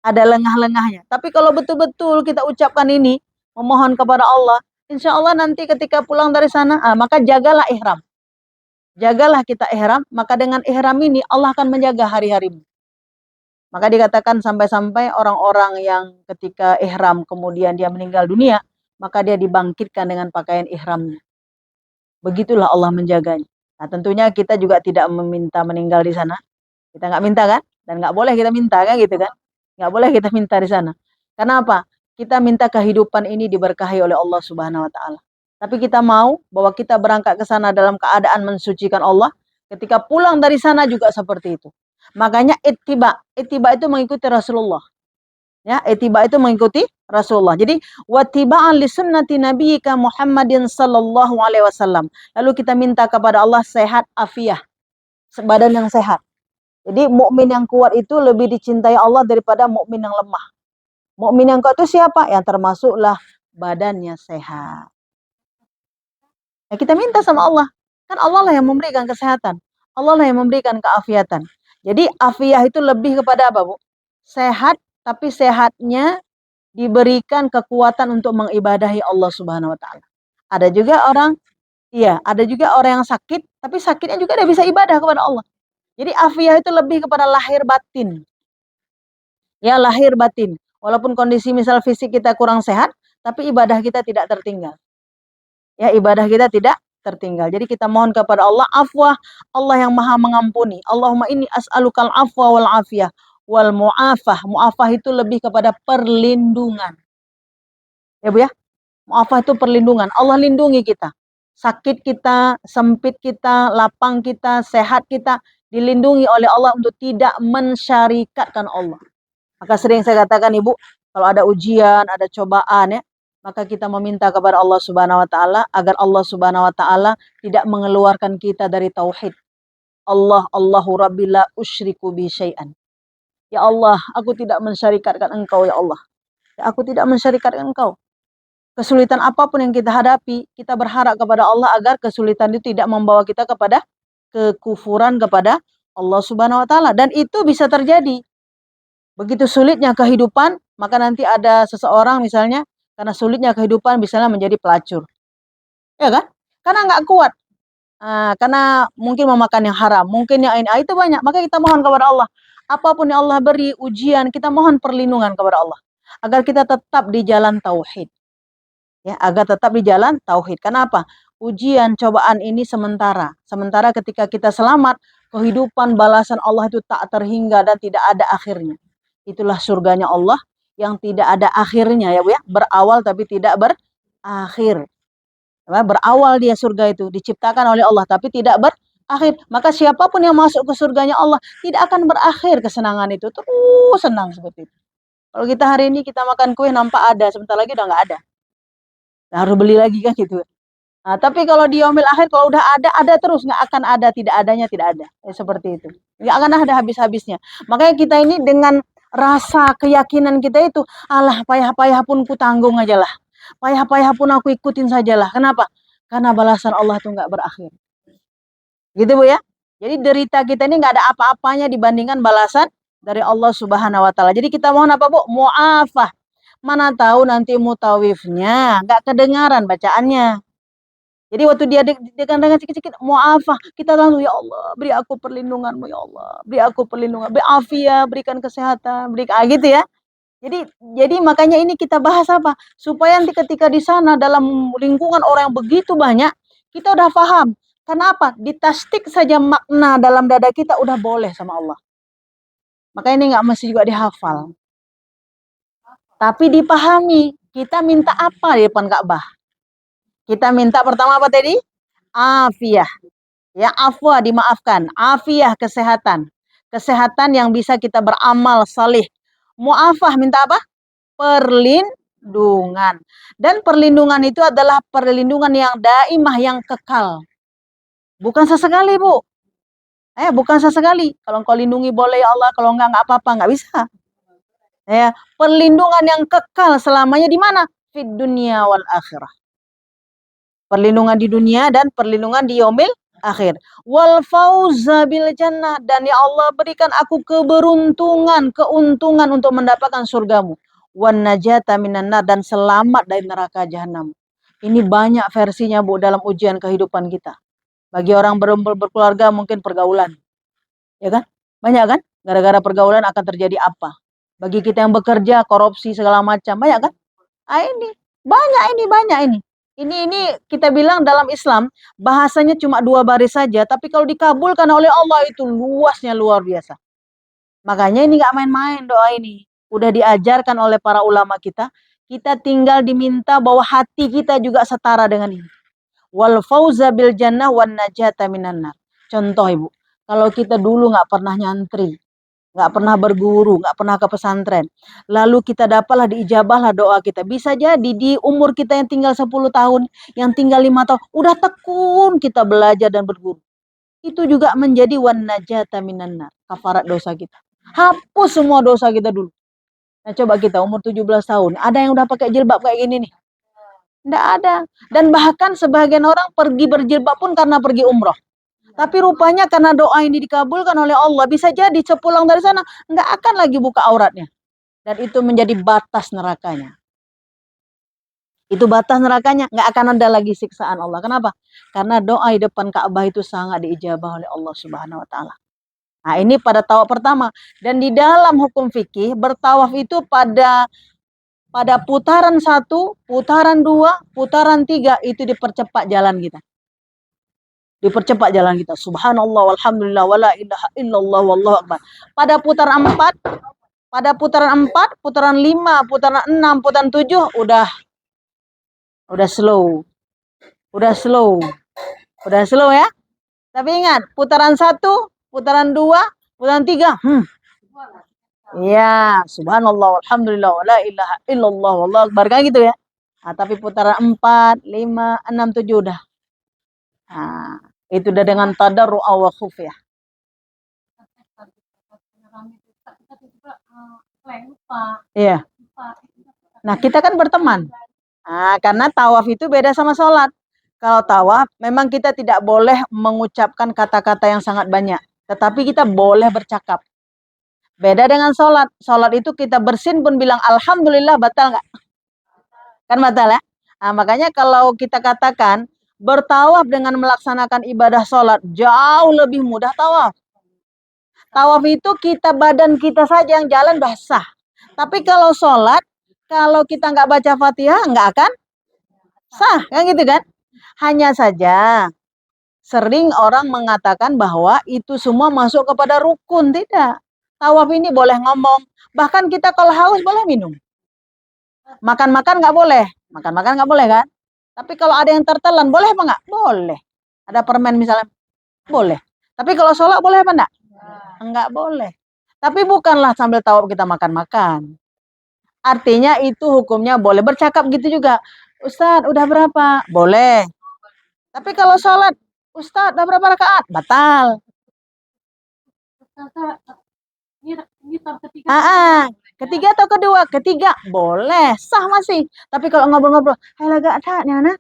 A: Ada lengah-lengahnya. Tapi kalau betul-betul kita ucapkan ini, memohon kepada Allah, insya Allah nanti ketika pulang dari sana, maka jagalah ihram. Jagalah kita ihram, maka dengan ihram ini Allah akan menjaga hari-harimu. Maka dikatakan sampai-sampai orang-orang yang ketika ihram kemudian dia meninggal dunia, maka dia dibangkitkan dengan pakaian ihramnya. Begitulah Allah menjaganya. Nah, tentunya kita juga tidak meminta meninggal di sana. Kita nggak minta kan? Dan nggak boleh kita minta kan gitu kan? Nggak boleh kita minta di sana. Karena apa? Kita minta kehidupan ini diberkahi oleh Allah Subhanahu wa taala. Tapi kita mau bahwa kita berangkat ke sana dalam keadaan mensucikan Allah, ketika pulang dari sana juga seperti itu. Makanya ittiba, ittiba itu mengikuti Rasulullah. Ya, ittiba itu mengikuti Rasulullah. Jadi wattiba'an li sunnati nabiyyika Muhammadin sallallahu alaihi wasallam. Lalu kita minta kepada Allah sehat afiah, badan yang sehat. Jadi mukmin yang kuat itu lebih dicintai Allah daripada mukmin yang lemah. Mukmin yang kuat itu siapa? Yang termasuklah badannya sehat. Ya, kita minta sama Allah. Kan Allah lah yang memberikan kesehatan. Allah lah yang memberikan keafiatan. Jadi afiah itu lebih kepada apa, Bu? Sehat, tapi sehatnya diberikan kekuatan untuk mengibadahi Allah Subhanahu wa taala. Ada juga orang, iya, ada juga orang yang sakit, tapi sakitnya juga dia bisa ibadah kepada Allah. Jadi afiah itu lebih kepada lahir batin. Ya, lahir batin. Walaupun kondisi misal fisik kita kurang sehat, tapi ibadah kita tidak tertinggal. Ya, ibadah kita tidak tertinggal. Jadi kita mohon kepada Allah afwah, Allah yang Maha mengampuni. Allahumma inni as'alukal afwa wal afiyah wal mu'afah. Mu'afah itu lebih kepada perlindungan. Ya, Bu ya. Mu'afah itu perlindungan. Allah lindungi kita. Sakit kita, sempit kita, lapang kita, sehat kita dilindungi oleh Allah untuk tidak mensyarikatkan Allah. Maka sering saya katakan, Ibu, kalau ada ujian, ada cobaan ya, maka kita meminta kepada Allah Subhanahu wa taala agar Allah Subhanahu wa taala tidak mengeluarkan kita dari tauhid. Allahu Rabbi la usyriku bi syai'an. Ya Allah, aku tidak mensyarikatkan Engkau ya Allah. Ya, aku tidak mensyarikatkan Engkau. Kesulitan apapun yang kita hadapi, kita berharap kepada Allah agar kesulitan itu tidak membawa kita kepada kekufuran kepada Allah Subhanahu wa taala, dan itu bisa terjadi. Begitu sulitnya kehidupan, maka nanti ada seseorang misalnya karena sulitnya kehidupan misalnya menjadi pelacur. Ya kan? Karena nggak kuat. Karena mungkin memakan yang haram, mungkin yang ini, itu banyak. Maka kita mohon kepada Allah. Apapun yang Allah beri ujian, kita mohon perlindungan kepada Allah agar kita tetap di jalan tauhid. Ya, agar tetap di jalan tauhid. Kenapa? Ujian cobaan ini sementara. Sementara ketika kita selamat, kehidupan balasan Allah itu tak terhingga dan tidak ada akhirnya. Itulah surganya Allah yang tidak ada akhirnya ya Bu ya. Berawal tapi tidak berakhir. Berawal dia surga itu diciptakan oleh Allah tapi tidak berakhir. Maka siapapun yang masuk ke surganya Allah tidak akan berakhir kesenangan itu. Terus senang seperti itu. Kalau kita hari ini kita makan kue nampak ada, sebentar lagi udah nggak ada. Nah, harus beli lagi kan gitu. Nah, tapi kalau di yaumil akhir kalau udah ada terus, nggak akan ada, tidak adanya tidak ada. Seperti itu. Nggak akan ada habis-habisnya. Makanya kita ini dengan rasa keyakinan kita itu, alah payah-payah pun ku tanggung aja lah. Payah-payah pun aku ikutin sajalah. Kenapa? Karena balasan Allah itu nggak berakhir. Gitu Bu ya. Jadi derita kita ini nggak ada apa-apanya dibandingkan balasan dari Allah Subhanahu wa taala. Jadi kita mohon apa Bu? Mu'afah. Mana tahu nanti mutawifnya nggak kedengaran bacaannya. Jadi waktu dia dengan sikit-sikit mu'afah, kita langsung ya Allah, beri aku perlindunganmu ya Allah, beri aku perlindungan, beri afiyah, berikan kesehatan, berikan gitu ya. Jadi makanya ini kita bahas apa? Supaya nanti ketika di sana dalam lingkungan orang yang begitu banyak, kita udah paham. Kenapa? Ditasdik saja makna dalam dada kita udah boleh sama Allah. Maka ini nggak mesti juga dihafal. Tapi dipahami, kita minta apa di depan Ka'bah? Kita minta pertama apa tadi? Afiyah. Ya, afwa dimaafkan. Afiyah kesehatan. kesehatan yang bisa kita beramal salih. Mu'afah minta apa? Perlindungan. Dan perlindungan itu adalah perlindungan yang daimah, yang kekal. Bukan sesekali, Bu. Bukan sesekali. Kalau engkau lindungi boleh ya Allah, kalau enggak apa-apa, enggak bisa. Perlindungan yang kekal selamanya di mana? Fid dunia wal akhirah. Perlindungan di dunia dan perlindungan di yaumil akhir. Wal fauza bil jannah, dan ya Allah berikan aku keberuntungan, keuntungan untuk mendapatkan surgamu. Wan najata minan nar, dan selamat dari neraka jahanam. Ini banyak versinya, Bu, dalam ujian kehidupan kita. Bagi orang berkeluarga mungkin pergaulan. Ya kan? Banyak kan? Gara-gara pergaulan akan terjadi apa? Bagi kita yang bekerja, korupsi segala macam. Banyak kan? Ini banyak ini. Ini kita bilang dalam Islam bahasanya cuma 2 baris saja, tapi kalau dikabulkan oleh Allah itu luasnya luar biasa. Makanya ini nggak main-main doa ini. Udah diajarkan oleh para ulama kita. Kita tinggal diminta bahwa hati kita juga setara dengan ini. Wal fauza bil jannah wan najata minan nar. Contoh, Ibu, kalau kita dulu nggak pernah nyantri, nggak pernah berguru, nggak pernah ke pesantren, lalu kita dapatlah diijabahlah doa kita. Bisa jadi di umur kita yang tinggal 10 tahun, yang tinggal 5 tahun, udah tekun kita belajar dan berguru. Itu juga menjadi wan najata minan nar, kafarat dosa kita. Hapus semua dosa kita dulu. Nah, coba kita umur 17 tahun, ada yang udah pakai jilbab kayak gini nih? Nggak ada. Dan bahkan sebagian orang pergi berjilbab pun karena pergi umroh. Tapi rupanya karena doa ini dikabulkan oleh Allah, bisa jadi sepulang dari sana nggak akan lagi buka auratnya. Dan itu menjadi batas nerakanya. Itu batas nerakanya, nggak akan ada lagi siksaan Allah. Kenapa? Karena doa di depan Ka'bah itu sangat diijabah oleh Allah Subhanahu wa taala. Nah, ini pada tawaf pertama. Dan di dalam hukum fikih, bertawaf itu pada putaran 1, putaran 2, putaran 3 itu dipercepat jalan kita. Dipercepat jalan kita. Subhanallah walhamdulillah wala ilaha illallah wallahu akbar. Pada putaran 4, putaran 5, putaran 6, putaran 7 udah slow. Udah slow ya. Tapi ingat, putaran 1, putaran 2, putaran 3, ya, subhanallah walhamdulillah wala ilaha illallah wallahu akbar, kan gitu ya. Nah, tapi putaran 4, 5, 6, 7 udah. Nah, itu udah dengan tadarru wa khuf ya. Iya. Nah, kita kan berteman. Nah, karena tawaf itu beda sama sholat. Kalau tawaf, memang kita tidak boleh mengucapkan kata-kata yang sangat banyak. Tetapi kita boleh bercakap. Beda dengan sholat. Sholat itu kita bersin pun bilang alhamdulillah, batal nggak? Kan batal ya? Nah, makanya kalau kita katakan bertawaf dengan melaksanakan ibadah sholat jauh lebih mudah tawaf. Tawaf itu badan kita saja yang jalan basah. Tapi kalau sholat, kalau kita nggak baca Fatihah nggak akan sah, kan gitu kan? Hanya saja sering orang mengatakan bahwa itu semua masuk kepada rukun. Tidak. Tawaf ini boleh ngomong. Bahkan kita kalau haus boleh minum. Makan-makan nggak boleh. Makan-makan nggak boleh kan? Tapi kalau ada yang tertelan, boleh apa nggak? Boleh. Ada permen misalnya, boleh. Tapi kalau sholat boleh apa enggak? Enggak boleh. Tapi bukanlah sambil tawaf kita makan-makan. Artinya itu hukumnya boleh. Bercakap gitu juga. Ustadz, udah berapa? Boleh. Tapi kalau sholat, Ustadz, udah berapa rakaat? Batal. Ketiga atau kedua? Ketiga, boleh, sah masih. Tapi kalau ngobrol-ngobrol, hai laga ada Nyana.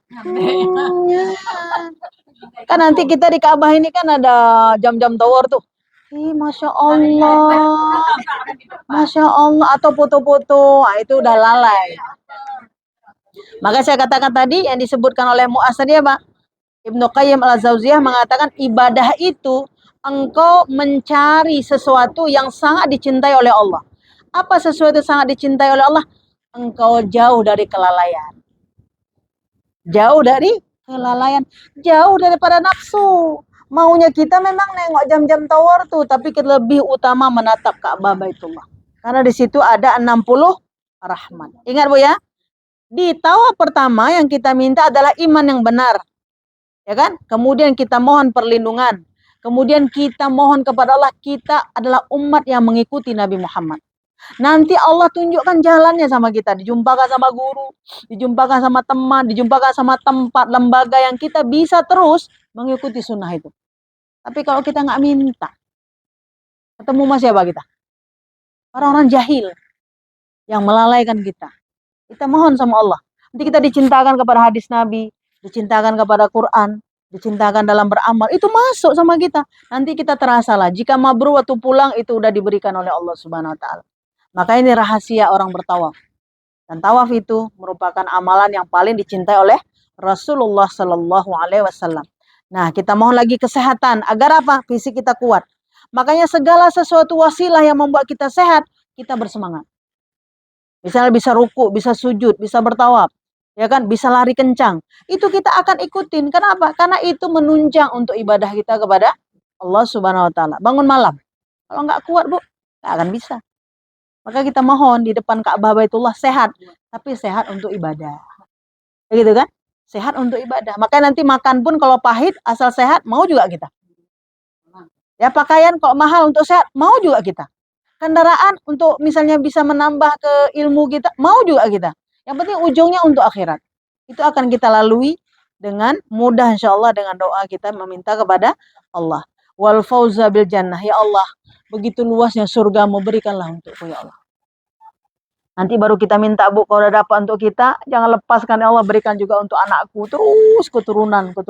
A: Kan nanti kita di Ka'bah ini kan ada jam-jam tower tuh. Masya Allah. Masya Allah. Atau foto-foto. Nah, itu udah lalai. Maka saya katakan tadi yang disebutkan oleh Mu'az tadi apa? Ibnu Qayyim al-Jauziyah mengatakan ibadah itu engkau mencari sesuatu yang sangat dicintai oleh Allah. Apa sesuatu yang sangat dicintai oleh Allah? Engkau jauh dari kelalaian. Jauh dari kelalaian. Jauh daripada nafsu. Maunya kita memang nengok jam-jam tower tuh. Tapi kita lebih utama menatap Ka'bah Baitullah. Karena di situ ada 60 rahmat. Ingat Bu ya. Di tawaf pertama yang kita minta adalah iman yang benar. Ya kan? Kemudian kita mohon perlindungan. Kemudian kita mohon kepada Allah, kita adalah umat yang mengikuti Nabi Muhammad. Nanti Allah tunjukkan jalannya sama kita, dijumpakan sama guru, dijumpakan sama teman, dijumpakan sama tempat, lembaga yang kita bisa terus mengikuti sunnah itu. Tapi kalau kita nggak minta, ketemu sama siapa kita? Orang-orang jahil yang melalaikan kita. Kita mohon sama Allah. Nanti kita dicintakan kepada hadis Nabi, dicintakan kepada Quran, dicintakan dalam beramal. Itu masuk sama kita. Nanti kita terasalah. Jika mabrur waktu pulang itu udah diberikan oleh Allah Subhanahu Wa Taala. Maka ini rahasia orang bertawaf. Dan tawaf itu merupakan amalan yang paling dicintai oleh Rasulullah Sallallahu Alaihi Wasallam. Nah, kita mohon lagi kesehatan agar apa? Fisik kita kuat. Makanya segala sesuatu wasilah yang membuat kita sehat, kita bersemangat. Misalnya bisa ruku, bisa sujud, bisa bertawaf, ya kan? Bisa lari kencang. Itu kita akan ikutin. Kenapa? Karena itu menunjang untuk ibadah kita kepada Allah Subhanahu Wa Taala. Bangun malam. Kalau nggak kuat, Bu, nggak akan bisa. Maka kita mohon di depan Ka'bah Baitullah sehat, tapi sehat untuk ibadah. Begitu kan? Sehat untuk ibadah. Maka nanti makan pun kalau pahit, asal sehat, mau juga kita. Ya pakaian kalau mahal untuk sehat, mau juga kita. Kendaraan untuk misalnya bisa menambah ke ilmu kita, mau juga kita. Yang penting ujungnya untuk akhirat. Itu akan kita lalui dengan mudah insya Allah dengan doa kita meminta kepada Allah. Wal fauza bil jannah. Ya Allah, begitu luasnya surgamu, berikanlah untukku ya Allah. Nanti baru kita minta, Bu, kalau udah dapat untuk kita, jangan lepaskan ya Allah, berikan juga untuk anakku, terus keturunanku.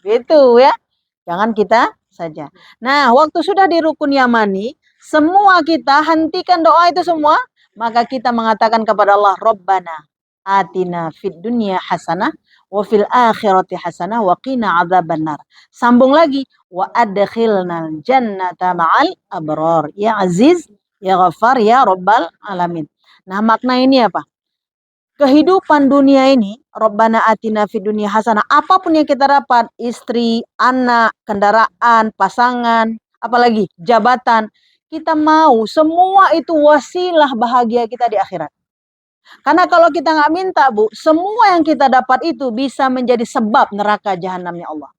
A: Gitu ya. Jangan kita saja. Nah, waktu sudah di rukun yamani, semua kita hentikan doa itu semua, maka kita mengatakan kepada Allah, Rabbana atina fid dunya hasanah wa fil akhirati hasanah wa qina adzabannar. Sambung lagi, wa adkhilnal jannata ma'al abrar. Ya Aziz, ya Ghaffar, ya Rabbal alamin. Nah, makna ini apa? Kehidupan dunia ini, Rabbana atina fid dunya hasanah, apapun yang kita dapat, istri, anak, kendaraan, pasangan, apalagi jabatan, kita mau semua itu wasilah bahagia kita di akhirat. Karena kalau kita nggak minta, Bu, semua yang kita dapat itu bisa menjadi sebab neraka jahanamnya Allah.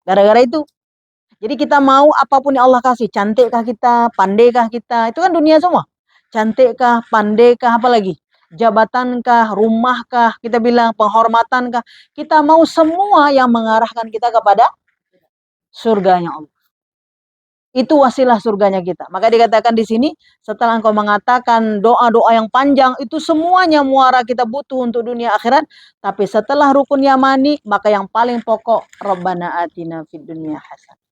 A: Gara-gara itu. Jadi kita mau apapun yang Allah kasih, cantikkah kita, pandaikah kita, itu kan dunia semua. Cantikkah, pandaikah, apalagi jabatankah, rumahkah, kita bilang penghormatankah, kita mau semua yang mengarahkan kita kepada surganya Allah. Itu wasilah surganya kita. Maka dikatakan di sini, setelah engkau mengatakan doa-doa yang panjang, itu semuanya muara kita butuh untuk dunia akhirat. Tapi setelah rukun yamani, maka yang paling pokok, Rabbana atina fid dunya hasanah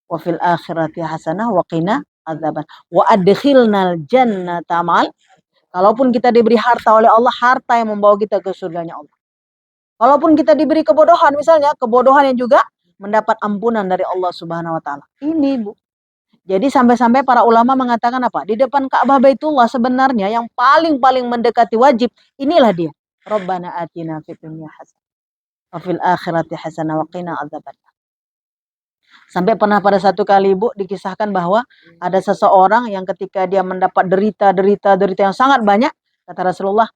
A: wa fil akhirati hasanah wa qina adzaban wa adkhilnal jannata ma'al. Kalaupun kita diberi harta oleh Allah, harta yang membawa kita ke surganya Allah. Kalaupun kita diberi kebodohan, misalnya kebodohan yang juga mendapat ampunan dari Allah Subhanahu Wa Taala. Ini, Bu. Jadi sampai-sampai para ulama mengatakan apa? Di depan Ka'bah Baitullah sebenarnya yang paling mendekati wajib, inilah dia. Rabbana atina fid dunya hasanah wa fil akhirati hasanah wa qina adzabannar. Sampai pernah pada satu kali, Bu, dikisahkan bahwa ada seseorang yang ketika dia mendapat derita yang sangat banyak, kata Rasulullah,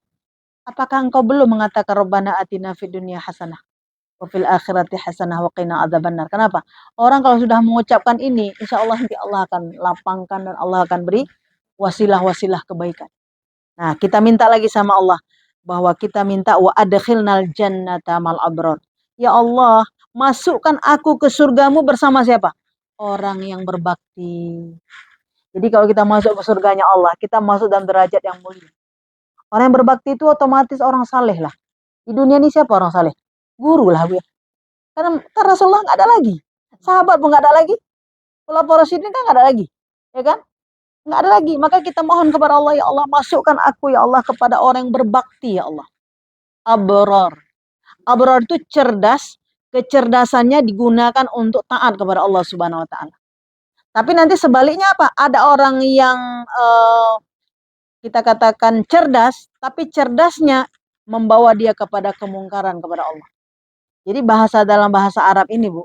A: apakah engkau belum mengatakan Rabbana atina fid dunya hasanah wa fil akhirati hasanah wa qina adzabannar? Kenapa? Orang kalau sudah mengucapkan ini, insya Allah nanti Allah akan lapangkan dan Allah akan beri wasilah-wasilah kebaikan. Nah, kita minta lagi sama Allah bahwa kita minta wa adkhilnal jannata mal abrar. Ya Allah, masukkan aku ke surgamu bersama siapa? Orang yang berbakti. Jadi kalau kita masuk ke surganya Allah, kita masuk dalam derajat yang mulia. Orang yang berbakti itu otomatis orang saleh lah. Di dunia ini siapa orang saleh? Guru lah, Bu. Karena Rasulullah nggak ada lagi. Sahabat pun nggak ada lagi. Khulafaur Rasyidin kan nggak ada lagi. Ya kan? Nggak ada lagi. Maka kita mohon kepada Allah, ya Allah, masukkan aku ya Allah kepada orang yang berbakti ya Allah. Abrar. Abrar itu cerdas, kecerdasannya digunakan untuk taat kepada Allah Subhanahu Wa Taala. Tapi nanti sebaliknya apa? Ada orang yang kita katakan cerdas, tapi cerdasnya membawa dia kepada kemungkaran kepada Allah. Jadi dalam bahasa Arab ini, Bu,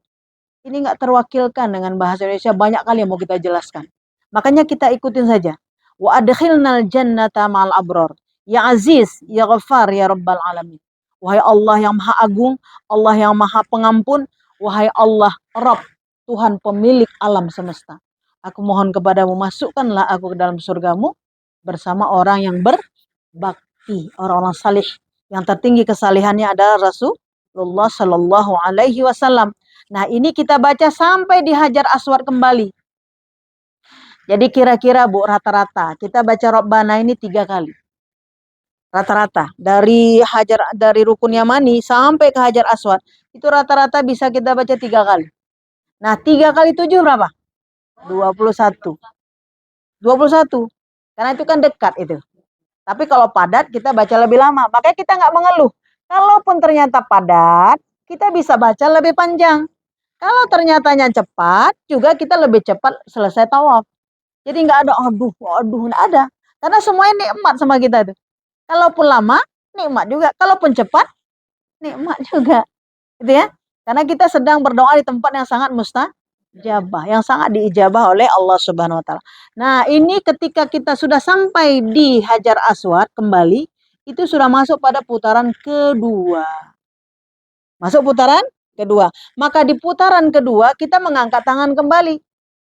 A: ini nggak terwakilkan dengan bahasa Indonesia, banyak kali yang mau kita jelaskan. Makanya kita ikutin saja. Wa adkhilnal jannata ma'al abrar. Ya Aziz, ya Ghaffar, ya Rabbal alamin. Wahai Allah yang Maha Agung, Allah yang Maha Pengampun, wahai Allah Rabb, Tuhan pemilik alam semesta. Aku mohon kepadamu, masukkanlah aku ke dalam surgamu bersama orang yang berbakti, orang-orang salih. Yang tertinggi kesalihannya adalah Rasulullah Shallallahu Alaihi Wasallam. Nah, ini kita baca sampai di Hajar Aswad kembali. Jadi kira-kira Bu, rata-rata kita baca Rabbana ini 3 kali. Rata-rata dari Rukun Yamani sampai ke Hajar Aswad itu rata-rata bisa kita baca 3 kali. Nah, 3 kali 7 berapa? 21. 21. Karena itu kan dekat itu. Tapi kalau padat kita baca lebih lama. Makanya kita nggak mengeluh. Kalaupun ternyata padat, kita bisa baca lebih panjang. Kalau ternyatanya cepat, juga kita lebih cepat selesai tawaf. Jadi nggak ada aduh, nggak ada. Karena semuanya nikmat sama kita tuh. Kalaupun lama, nikmat juga. Kalaupun cepat, nikmat juga. Gitu ya. Karena kita sedang berdoa di tempat yang sangat mustajabah, yang sangat diijabah oleh Allah Subhanahu wa taala. Nah, ini ketika kita sudah sampai di Hajar Aswad kembali, itu sudah masuk pada putaran kedua. Masuk putaran kedua. Maka di putaran kedua kita mengangkat tangan kembali.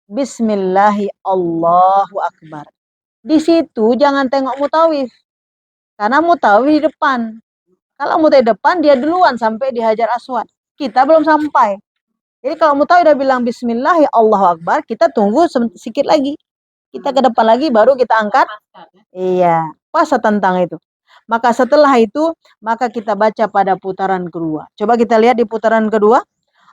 A: Bismillahi Allahu Akbar. Di situ jangan tengok mutawif. Karena mutawif di depan. Kalau mutawif depan dia duluan sampai di Hajar Aswad. Kita belum sampai. Jadi kalau mutawif udah bilang Bismillahi Allahu Akbar, kita tunggu sedikit lagi. Kita ke depan lagi baru kita angkat. Iya, puasa tentang itu. Maka setelah itu, maka kita baca pada putaran kedua. Coba kita lihat di putaran kedua.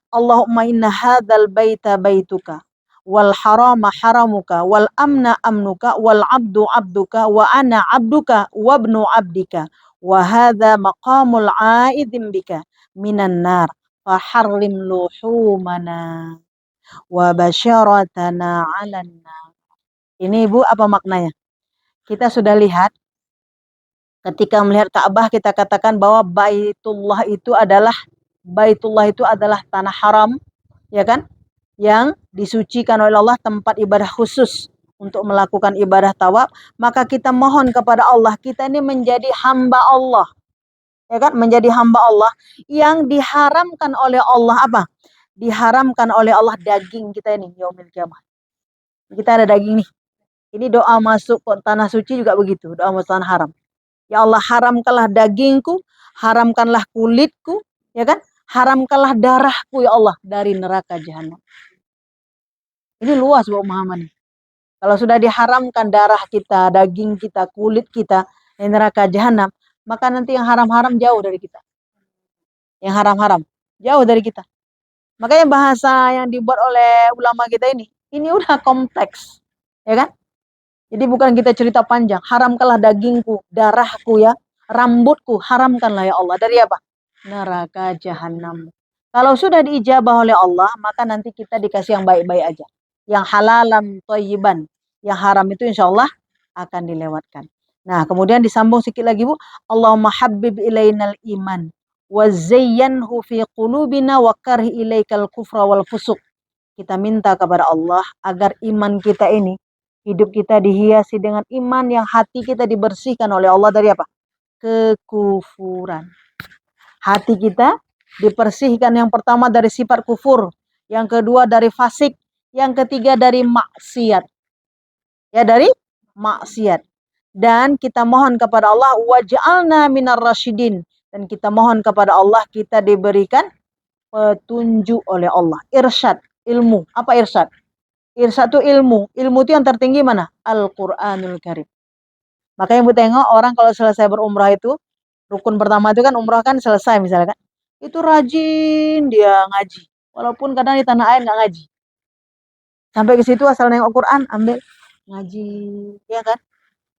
A: Allahumma inna hadzal baita baituka wal harama haramuka wal amna amnuka wal abdu abduka wa ana abduka wa ibnu abdika wa hadza maqamul aidin bika minan nar faharrim luhumana wa basyaratana 'alan nar. Ini Ibu apa maknanya? Kita sudah lihat ketika melihat Ka'bah kita katakan bahwa Baitullah itu adalah tanah haram, ya kan? Yang disucikan oleh Allah, tempat ibadah khusus untuk melakukan ibadah tawaf. Maka kita mohon kepada Allah, kita ini menjadi hamba Allah. Ya kan? Menjadi hamba Allah yang diharamkan oleh Allah apa? Diharamkan oleh Allah daging kita ini yaumil qiyamah. Kita ada daging nih. Ini doa masuk ke tanah suci juga begitu, doa masuk tanah haram. Ya Allah, haramkanlah dagingku, haramkanlah kulitku, ya kan? Haramkanlah darahku ya Allah dari neraka jahanam. Ini luas Bu pemahamannya. Kalau sudah diharamkan darah kita, daging kita, kulit kita dari neraka jahanam, maka nanti yang haram-haram jauh dari kita. Yang haram-haram jauh dari kita. Makanya bahasa yang dibuat oleh ulama kita ini udah kompleks, ya kan? Jadi bukan kita cerita panjang, haramkanlah dagingku, darahku ya, rambutku, haramkanlah ya Allah. Dari apa? Neraka jahanam. Kalau sudah diijabah oleh Allah, maka nanti kita dikasih yang baik-baik aja. Yang halalan thayyiban. Yang haram itu insya Allah akan dilewatkan. Nah, kemudian disambung sedikit lagi Bu. Allahumma habbib ilainal iman. Wa zayyanhu fi qulubina wa karhi ilaikal kufra wal fusuq. Kita minta kepada Allah agar iman kita ini, hidup kita dihiasi dengan iman yang hati kita dibersihkan oleh Allah dari apa? Kekufuran. Hati kita dibersihkan yang pertama dari sifat kufur, yang kedua dari fasik, yang ketiga dari maksiat. Ya, dari maksiat. Dan kita mohon kepada Allah waj'alna minar rasyidin, dan kita mohon kepada Allah kita diberikan petunjuk oleh Allah. Irsyad, ilmu. Apa irsyad? Irsyad itu ilmu. Ilmu itu yang tertinggi mana? Al-Quranul Karim. Makanya Ibu tengok orang kalau selesai berumrah itu, rukun pertama itu kan umrah kan selesai misalnya kan. Itu rajin dia ngaji. Walaupun kadang di tanah air nggak ngaji. Sampai ke situ asal nengok Quran, ambil ngaji. Ya kan?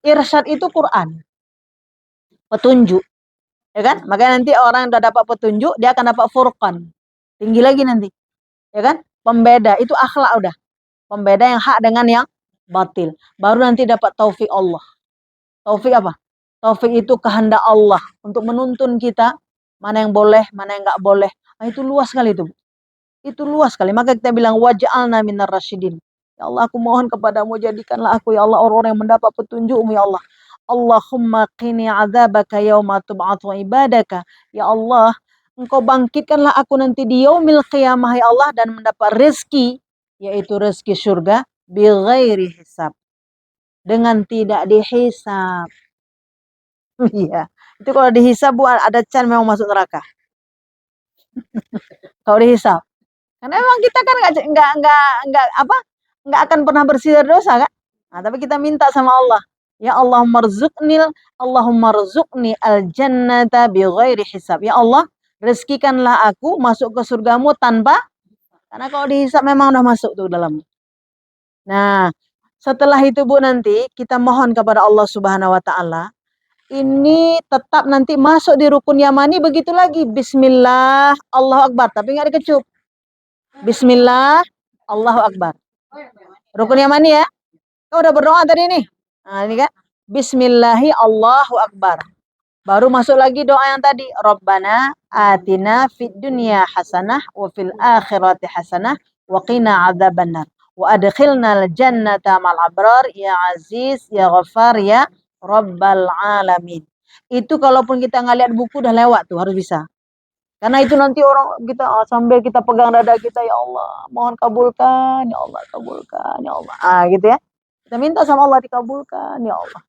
A: Irsyad itu Quran. Petunjuk. Ya kan? Makanya nanti orang yang udah dapat petunjuk, dia akan dapat furqan. Tinggi lagi nanti. Ya kan? Pembeda. Itu akhlak udah. Pembeda yang hak dengan yang batil. Baru nanti dapat taufik Allah. Taufik apa? Taufik itu kehendak Allah untuk menuntun kita mana yang boleh, mana yang nggak boleh. Nah, itu luas sekali itu. Itu luas sekali. Maka kita bilang waj'alna minar rasyidin. Ya Allah, aku mohon kepadamu, jadikanlah aku ya Allah orang-orang yang mendapat petunjukmu ya Allah. Allahumma qini azabaka yauma tub'atu ibadaka. Ya Allah, Engkau bangkitkanlah aku nanti di yaumil qiyamah ya Allah dan mendapat rezeki, yaitu rezeki surga, bighairi hisab, dengan tidak dihisab. Iya, itu kalau dihisab Bu, ada chance memang masuk neraka. Kalau dihisab. Karena memang kita kan nggak apa, nggak akan pernah bersih dari dosa kan. Nah, tapi kita minta sama Allah, ya Allah Allahumma rzuqni al jannata bighairi hisab. Ya Allah, rezekikanlah aku masuk ke surgamu tanpa, karena kalau dihisab memang udah masuk tuh dalam. Nah, setelah itu Bu, nanti kita mohon kepada Allah Subhanahu wa taala, ini tetap nanti masuk di rukun yamani begitu lagi. Bismillah, Allahu Akbar, tapi nggak dikecup. Bismillah, Allahu Akbar. Rukun yamani ya. Kau udah berdoa tadi nih. Nah, ini kan. Bismillahi Allahu Akbar. Baru masuk lagi doa yang tadi. Rabbana atina fid dunya hasanah wa fil akhirati hasanah wa qina adzabannar. Wa adkhilnal jannata mal abrar ya aziz ya ghafar ya rabbal alamin. Itu kalaupun kita nggak lihat buku udah lewat tuh, harus bisa. Karena itu nanti orang kita sambil kita pegang dada kita, ya Allah, mohon kabulkan, ya Allah, kabulkan, ya Allah. Ah, gitu ya. Kita minta sama Allah dikabulkan, ya Allah.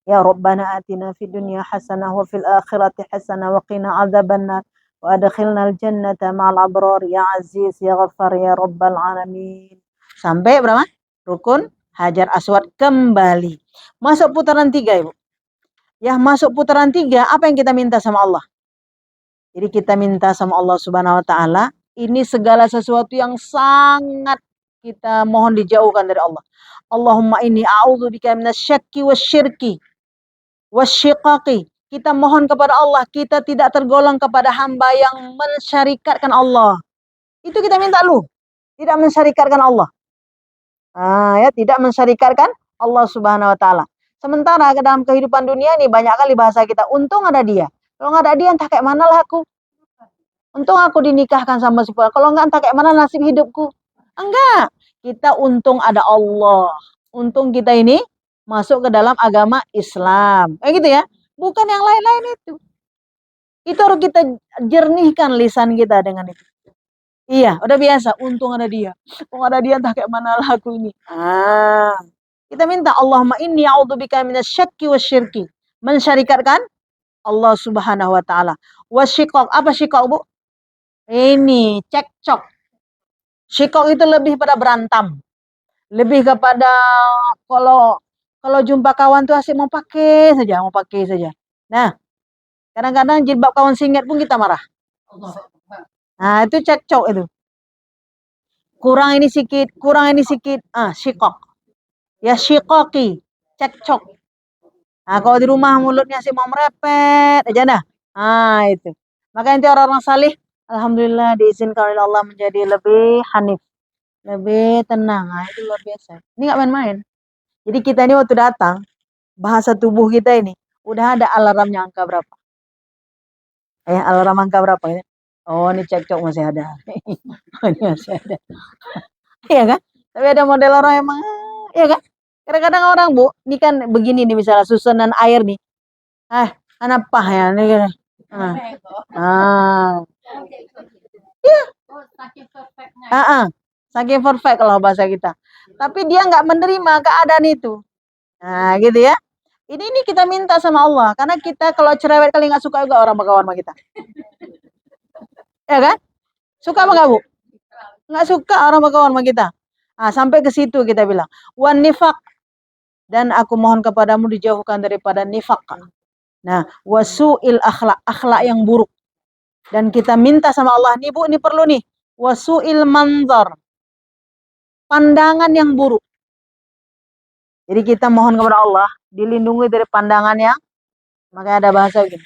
A: Ya Rabbana atina fid dunya hasanah wa fil akhirati hasanah wa qina adzabannar wa adkhilnal jannata ma'al abrar ya aziz ya ghaffar ya rabbal alamin. Sampai berapa? Rukun Hajar Aswad kembali. Masuk putaran 3, Ibu. Ya, masuk putaran 3, apa yang kita minta sama Allah? Jadi kita minta sama Allah Subhanahu wa taala, ini segala sesuatu yang sangat kita mohon dijauhkan dari Allah. Allahumma inni a'udzubika minasyakki wasyirki wasyiqaqi. Kita mohon kepada Allah, kita tidak tergolong kepada hamba yang mensyarikatkan Allah. Itu kita minta lu, tidak mensyarikatkan Allah. Ya, tidak mensyarikatkan Allah Subhanahu wa taala. Sementara ke dalam kehidupan dunia ini banyak kali bahasa kita, untung ada dia. Kalau nggak ada dia entah kayak mana lah aku. Untung aku dinikahkan sama si fulan. Kalau nggak entah kayak mana nasib hidupku. Enggak. Kita untung ada Allah. Untung kita ini masuk ke dalam agama Islam. Kayak gitu ya. Bukan yang lain-lain itu. Itu harus kita jernihkan lisan kita dengan itu. Iya, udah biasa. Untung ada dia. Untung ada dia entah kayak mana lah aku ini. Kita minta Allahumma inni a'udzubika minasyakki wasyirki. Mensyarikatkan Allah Subhanahu wa taala. Wasyiqaq, apa syiqaq, Bu? Ini cekcok. Syiqaq itu lebih pada berantem. Lebih kepada kalau jumpa kawan tuh asik mau pakai saja. Nah, kadang-kadang jilbab kawan singlet pun kita marah. Nah, itu cekcok itu. Kurang ini sikit. Syiqaq. Ya syiqaqi, cekcok. Nah, kalau di rumah mulutnya sih mau merepet aja dah. Itu. Maka nanti orang-orang salih, alhamdulillah diizinkan oleh Allah menjadi lebih hanif, lebih tenang. Itu luar biasa. Ini nggak main-main. Jadi kita ini waktu datang, bahasa tubuh kita ini udah ada alarmnya angka berapa? Alarm angka berapa ya? Oh, ini cekcok masih ada. Ini masih ada. Iya kan? Tapi ada model orang emang, iya kan? Kadang-kadang orang, Bu, ini kan begini nih misalnya susunan air nih. Anak pah ya ini. Iya. Saking perfect kalau bahasa kita. Tapi dia nggak menerima keadaan itu. Nah, gitu ya. Ini kita minta sama Allah. Karena kita kalau cerewet kali nggak suka juga orang berkawan sama kita. Ya kan? Suka apa nggak, Bu? Nggak suka orang berkawan sama kita. Sampai ke situ kita bilang. Wan nifaq. Dan aku mohon kepadamu dijauhkan daripada nifaq. Nah, wasu'il akhlak yang buruk. Dan kita minta sama Allah, nih Bu, ini perlu nih. Wasu'il manzar. Pandangan yang buruk. Jadi kita mohon kepada Allah, dilindungi dari pandangan yang, makanya ada bahasa gini.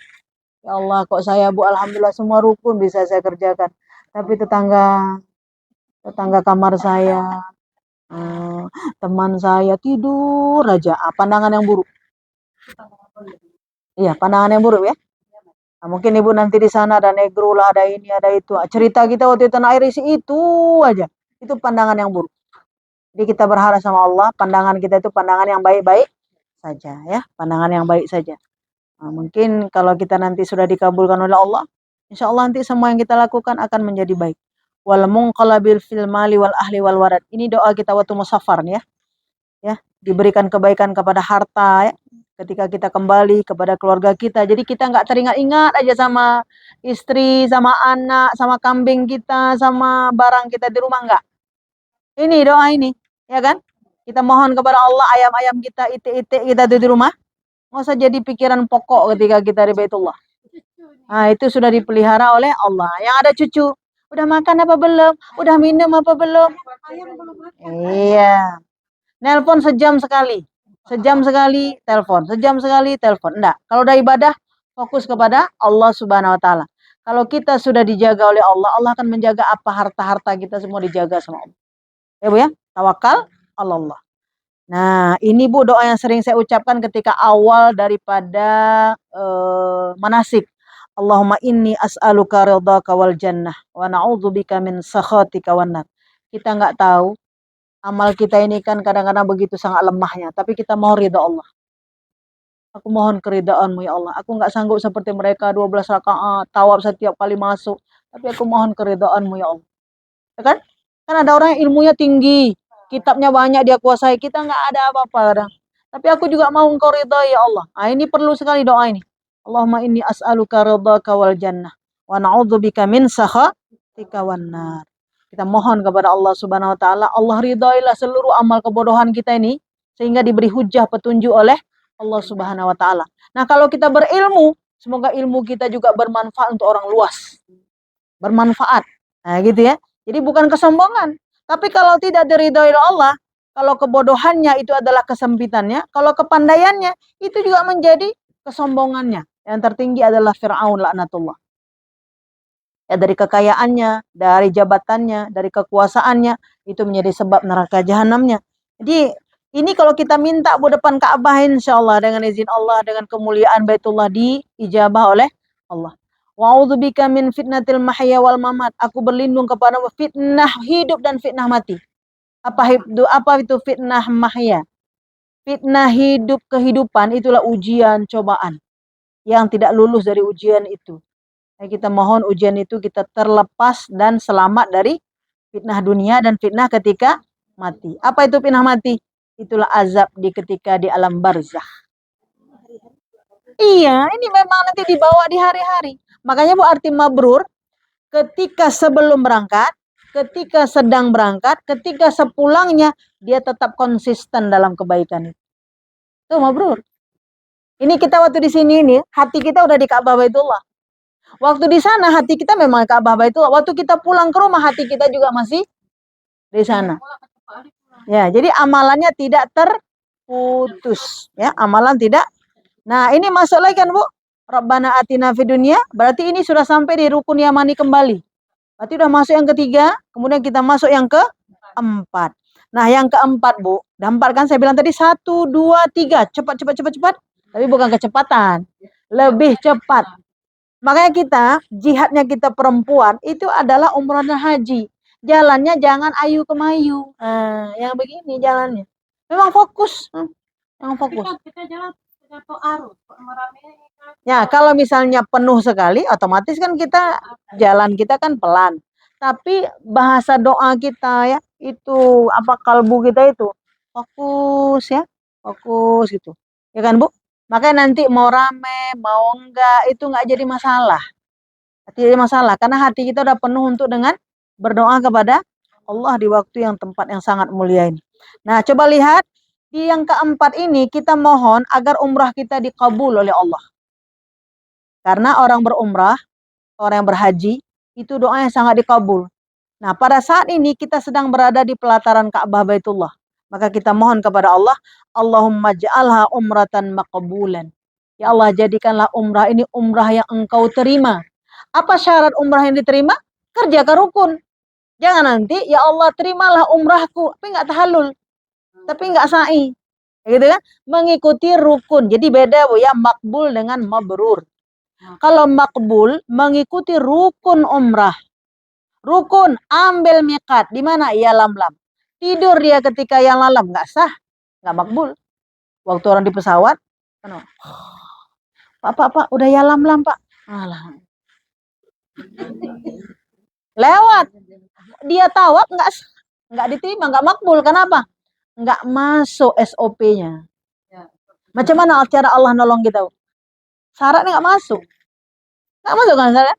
A: Ya Allah, kok saya, Bu, alhamdulillah semua rukun bisa saya kerjakan. Tapi tetangga kamar saya, teman saya tidur aja. Pandangan yang buruk. Iya, pandangan yang buruk ya. Mungkin Ibu nanti di sana ada negro lah, ada ini, ada itu. Cerita kita waktu di tanah air isi itu aja. Itu pandangan yang buruk. Jadi kita berharap sama Allah, pandangan kita itu pandangan yang baik-baik saja ya. Pandangan yang baik saja. Mungkin kalau kita nanti sudah dikabulkan oleh Allah, Insya Allah nanti semua yang kita lakukan akan menjadi baik. Wal munqalabil fil mali wal ahli wal warad. Ini doa kita waktu musafar nih ya. Ya, diberikan kebaikan kepada harta ya. Ketika kita kembali kepada keluarga kita. Jadi kita nggak teringat-ingat aja sama istri, sama anak, sama kambing kita, sama barang kita di rumah enggak. Ini doa ini, ya kan? Kita mohon kepada Allah ayam-ayam kita, itik-itik kita di rumah. Nggak usah jadi pikiran pokok ketika kita di Baitullah. Nah, itu sudah dipelihara oleh Allah. Yang ada cucu, udah makan apa belum? Udah minum apa belum? Iya. Nelpon sejam sekali. Sejam sekali telepon, sejam sekali telepon. Enggak. Kalau udah ibadah, fokus kepada Allah Subhanahu wa taala. Kalau kita sudah dijaga oleh Allah, Allah akan menjaga apa harta-harta kita semua dijaga sama Allah. Ya Bu ya, tawakal Allah. Nah, ini Bu doa yang sering saya ucapkan ketika awal daripada manasik. Allahumma inni as'aluka ridhaka wal jannah wa na'udzubika min sakhatika wan nar. Kita nggak tahu amal kita ini kan kadang-kadang begitu sangat lemahnya, tapi kita mau ridha Allah. Aku mohon keridhaan-Mu ya Allah. Aku nggak sanggup seperti mereka 12 rakaat, tawaf setiap kali masuk, tapi aku mohon keridhaan-Mu ya Allah. Ya kan? Kan ada orang yang ilmunya tinggi, kitabnya banyak dia kuasai, kita nggak ada apa-apa kadang. Tapi aku juga mau Engkau ridha ya Allah. Nah, ini perlu sekali doa ini. Allahumma inni as'aluka ridhaka wal jannah wa na'udzubika min sakhatika wan nar. Kita mohon kepada Allah Subhanahu wa taala, Allah ridhailah seluruh amal kebodohan kita ini sehingga diberi hujah petunjuk oleh Allah Subhanahu wa taala. Nah, kalau kita berilmu, semoga ilmu kita juga bermanfaat untuk orang luas. Bermanfaat. Nah, gitu ya. Jadi bukan kesombongan. Tapi kalau tidak diridhoi Allah, kalau kebodohannya itu adalah kesempitannya, kalau kepandaiannya itu juga menjadi kesombongannya. Yang tertinggi adalah Fir'aun laknatullah. Ya, dari kekayaannya, dari jabatannya, dari kekuasaannya, itu menjadi sebab neraka jahanamnya. Jadi ini kalau kita minta bu depan Ka'bah insyaallah dengan izin Allah, dengan kemuliaan Baitullah diijabah oleh Allah. Wa'udzubika min fitnatil mahya wal mamat. Aku berlindung kepada fitnah hidup dan fitnah mati. Apa itu fitnah mahya? Fitnah hidup kehidupan itulah ujian, cobaan. Yang tidak lulus dari ujian itu. Kita mohon ujian itu kita terlepas dan selamat dari fitnah dunia dan fitnah ketika mati. Apa itu fitnah mati? Itulah azab ketika di alam barzakh. Iya, ini memang nanti dibawa di hari-hari. Makanya Bu arti mabrur, ketika sebelum berangkat, ketika sedang berangkat, ketika sepulangnya, dia tetap konsisten dalam kebaikan itu. Itu mabrur. Ini kita waktu di sini ini, hati kita udah di Ka'bah Baitullah. Waktu di sana hati kita memang Ka'bah Baitullah. Waktu kita pulang ke rumah hati kita juga masih di sana. Ya, jadi amalannya tidak terputus. Ya, amalan tidak. Nah, ini masuk lagi kan, Bu? Rabbana atina fid dunya. Berarti ini sudah sampai di rukun yamani kembali. Berarti udah masuk yang ketiga, kemudian kita masuk yang keempat. Nah, yang keempat, Bu. Dampak kan saya bilang tadi 1 2 3, cepat. Tapi bukan kecepatan. Lebih cepat. Makanya kita, jihadnya kita perempuan, itu adalah umrah dan haji. Jalannya jangan ayu kemayu. Nah, yang begini jalannya. Memang fokus. Yang fokus. Kita jalan arus. Ya, kalau misalnya penuh sekali, otomatis kan kita, jalan kita kan pelan. Tapi bahasa doa kita ya, itu apa kalbu kita itu, fokus ya, fokus gitu. Ya kan Bu? Makanya nanti mau rame, mau enggak, itu enggak jadi masalah. Tidak jadi masalah, karena hati kita udah penuh untuk dengan berdoa kepada Allah di waktu yang tempat yang sangat mulia ini. Nah, coba lihat, di yang keempat ini kita mohon agar umrah kita dikabul oleh Allah. Karena orang berumrah, orang yang berhaji, itu doanya sangat dikabul. Nah, pada saat ini kita sedang berada di pelataran Ka'bah Baitullah. Maka kita mohon kepada Allah, Allahumma ja'alha umratan maqbulan. Ya Allah, jadikanlah umrah ini umrah yang Engkau terima. Apa syarat umrah yang diterima? Kerjakan rukun. Jangan nanti, ya Allah terimalah umrahku, tapi nggak tahallul, tapi nggak sa'i. Gitu kan? Mengikuti rukun. Jadi beda Bu ya, makbul dengan mabrur. Kalau makbul, mengikuti rukun umrah. Rukun, ambil miqat. Di mana? Ya lam-lam. Tidur dia ketika yang lalam, nggak sah, nggak makbul. Waktu orang di pesawat, Pak, udah ya lam-lam Pak. Alah. Lewat. Dia tawaf nggak diterima, nggak makbul. Kenapa? Nggak masuk SOP-nya. Macam mana cara Allah nolong kita? Syaratnya nggak masuk. Nggak masuk kan syarat?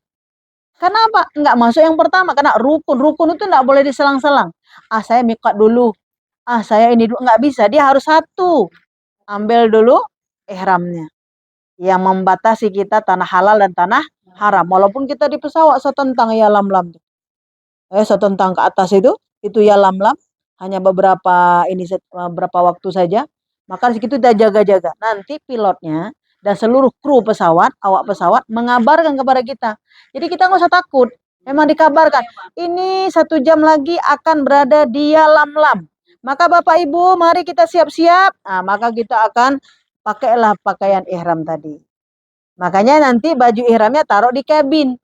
A: Kenapa? Nggak masuk yang pertama. Karena rukun. Rukun itu nggak boleh diselang-selang. Ah, saya miqat dulu. Ah, saya ini dulu. Nggak bisa. Dia harus satu. Ambil dulu ihramnya. Yang membatasi kita tanah halal dan tanah haram. Walaupun kita di pesawat setentang ya lam-lam. Setentang ke atas itu ya lam-lam. Hanya beberapa waktu saja. Maka segitu kita jaga-jaga. Nanti pilotnya dan seluruh kru pesawat, awak pesawat mengabarkan kepada kita. Jadi kita nggak usah takut. Memang dikabarkan. Ini 1 jam lagi akan berada di ya lam-lam. Maka Bapak Ibu, mari kita siap-siap. Nah, maka kita akan pakailah pakaian ihram tadi. Makanya nanti baju ihramnya taruh di kabin.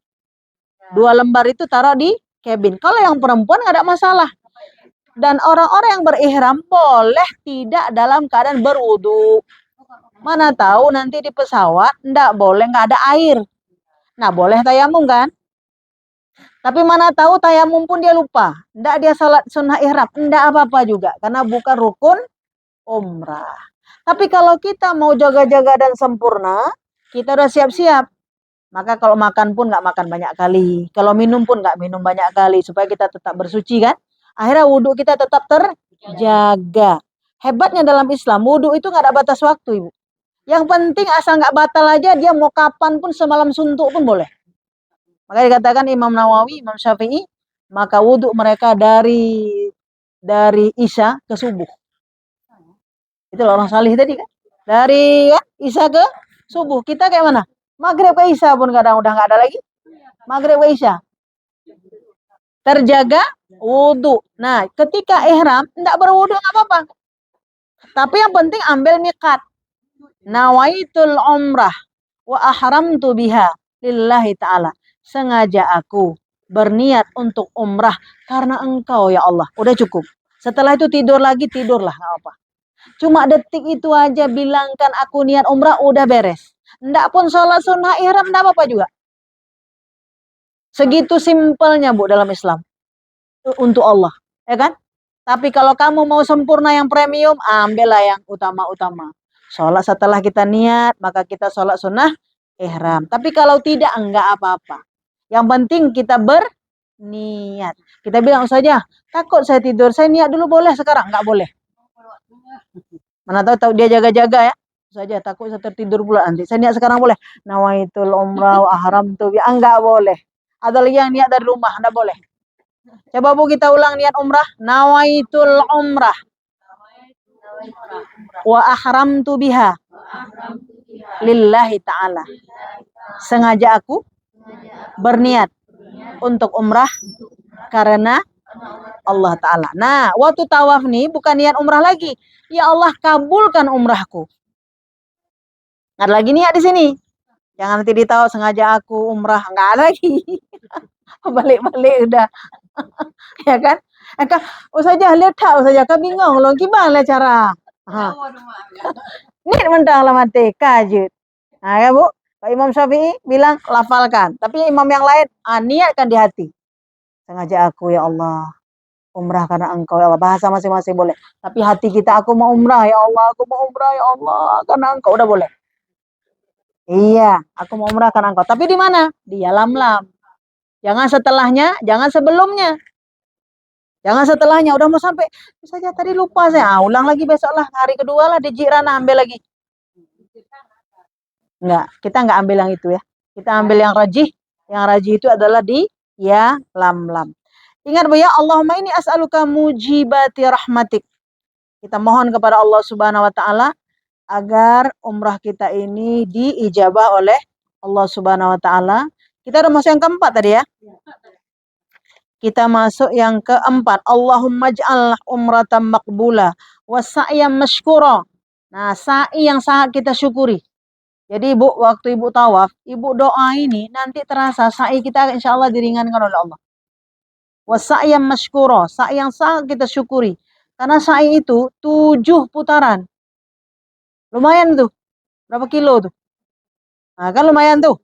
A: 2 lembar itu taruh di kabin. Kalau yang perempuan nggak ada masalah. Dan orang-orang yang berihram boleh tidak dalam keadaan berwudu. Mana tahu nanti di pesawat nggak boleh, nggak ada air. Nah, boleh tayamum kan? Tapi mana tahu tayamum pun dia lupa. Nggak dia salat sunnah ihram. Nggak apa-apa juga. Karena bukan rukun umrah. Tapi kalau kita mau jaga-jaga dan sempurna, kita udah siap-siap. Maka kalau makan pun nggak makan banyak kali. Kalau minum pun nggak minum banyak kali. Supaya kita tetap bersuci kan. Akhirnya wudhu kita tetap terjaga. Hebatnya dalam Islam, wudhu itu nggak ada batas waktu, Ibu. Yang penting asal nggak batal aja, dia mau kapan pun semalam suntuk pun boleh. Maka dikatakan Imam Nawawi, Imam Syafi'i, maka wudhu mereka dari Isya ke subuh. Itu orang salih tadi kan. Dari Isya ke subuh. Kita kayak mana? Maghrib ke Isya pun kadang udah nggak ada lagi. Maghrib ke Isya. Terjaga wudhu. Nah, ketika ihram, tidak berwudhu nggak apa-apa. Tapi yang penting ambil miqat. Nawaitul umrah wa ahramtu biha lillahi ta'ala. Sengaja aku berniat untuk umrah karena engkau ya Allah. Udah cukup. Setelah itu tidur lagi, tidurlah. Nggak apa. Cuma detik itu aja bilangkan aku niat umrah, udah beres. Nggak pun sholat sunnah ihram, nggak apa-apa juga. Segitu simpelnya Bu dalam Islam. Untuk Allah. Ya kan? Tapi kalau kamu mau sempurna yang premium, ambillah yang utama-utama. Sholat setelah kita niat, maka kita sholat sunnah ihram. Tapi kalau tidak, enggak apa-apa. Yang penting kita berniat. Kita bilang saja, takut saya tidur, saya niat dulu boleh sekarang? Enggak boleh. Mana tahu dia jaga-jaga ya. Saja takut saya tertidur pula nanti. Saya niat sekarang boleh. Nawaitul umrah wa ahramtu bi. Enggak boleh. Ada lagi yang niat dari rumah, enggak boleh. Coba Bu kita ulang niat umrah. Nawaitul umrah wa ahramtu biha lillahi ta'ala. Sengaja aku berniat untuk umrah karena Allah Ta'ala. Nah, waktu tawaf nih bukan niat umrah lagi. Ya Allah kabulkan umrahku. Nggak ada lagi niat di sini. Jangan nanti ditawaf sengaja aku umrah. Nggak ada lagi. Balik-balik udah. Ya kan? Saja lihat tak saja kau bingung loh gimana cara. Ini mentang lah mati kajut. Nah ya Bu, Pak Imam Syafi'i bilang lafalkan. Tapi imam yang lain niatkan di hati. Sengaja aku ya Allah umrah karena engkau ya Allah. Bahasa masing-masing boleh. Tapi hati kita aku mau umrah ya Allah. Aku mau umrah ya Allah karena engkau udah boleh. Iya, aku mau umrah karena engkau. Tapi di mana? Di lam-lam. Jangan setelahnya, jangan sebelumnya. Jangan setelahnya, udah mau sampai. Saja tadi lupa saya. Ulang lagi besok lah. Hari kedua lah di Jirana ambil lagi. Enggak, kita enggak ambil yang itu ya. Kita ambil yang rajih. Yang rajih itu adalah di ya lam-lam. Ingat Bu ya, Allahumma ini as'aluka mujibati rahmatik. Kita mohon kepada Allah Subhanahu wa taala agar umrah kita ini diijabah oleh Allah Subhanahu wa taala. Kita udah masuk yang keempat tadi ya. Kita masuk yang keempat. Allahumma ja'al umratan maqbula wa sa'yan mashkura. Nah, sa'i yang sangat kita syukuri. Jadi Ibu, waktu Ibu tawaf, Ibu doa ini nanti terasa sa'i kita insyaallah diringankan oleh Allah. Wa sa'yan mashkura, sa'i yang sangat kita syukuri. Karena sa'i itu 7 putaran. Lumayan tuh. Berapa kilo tuh? Nah, kan lumayan tuh.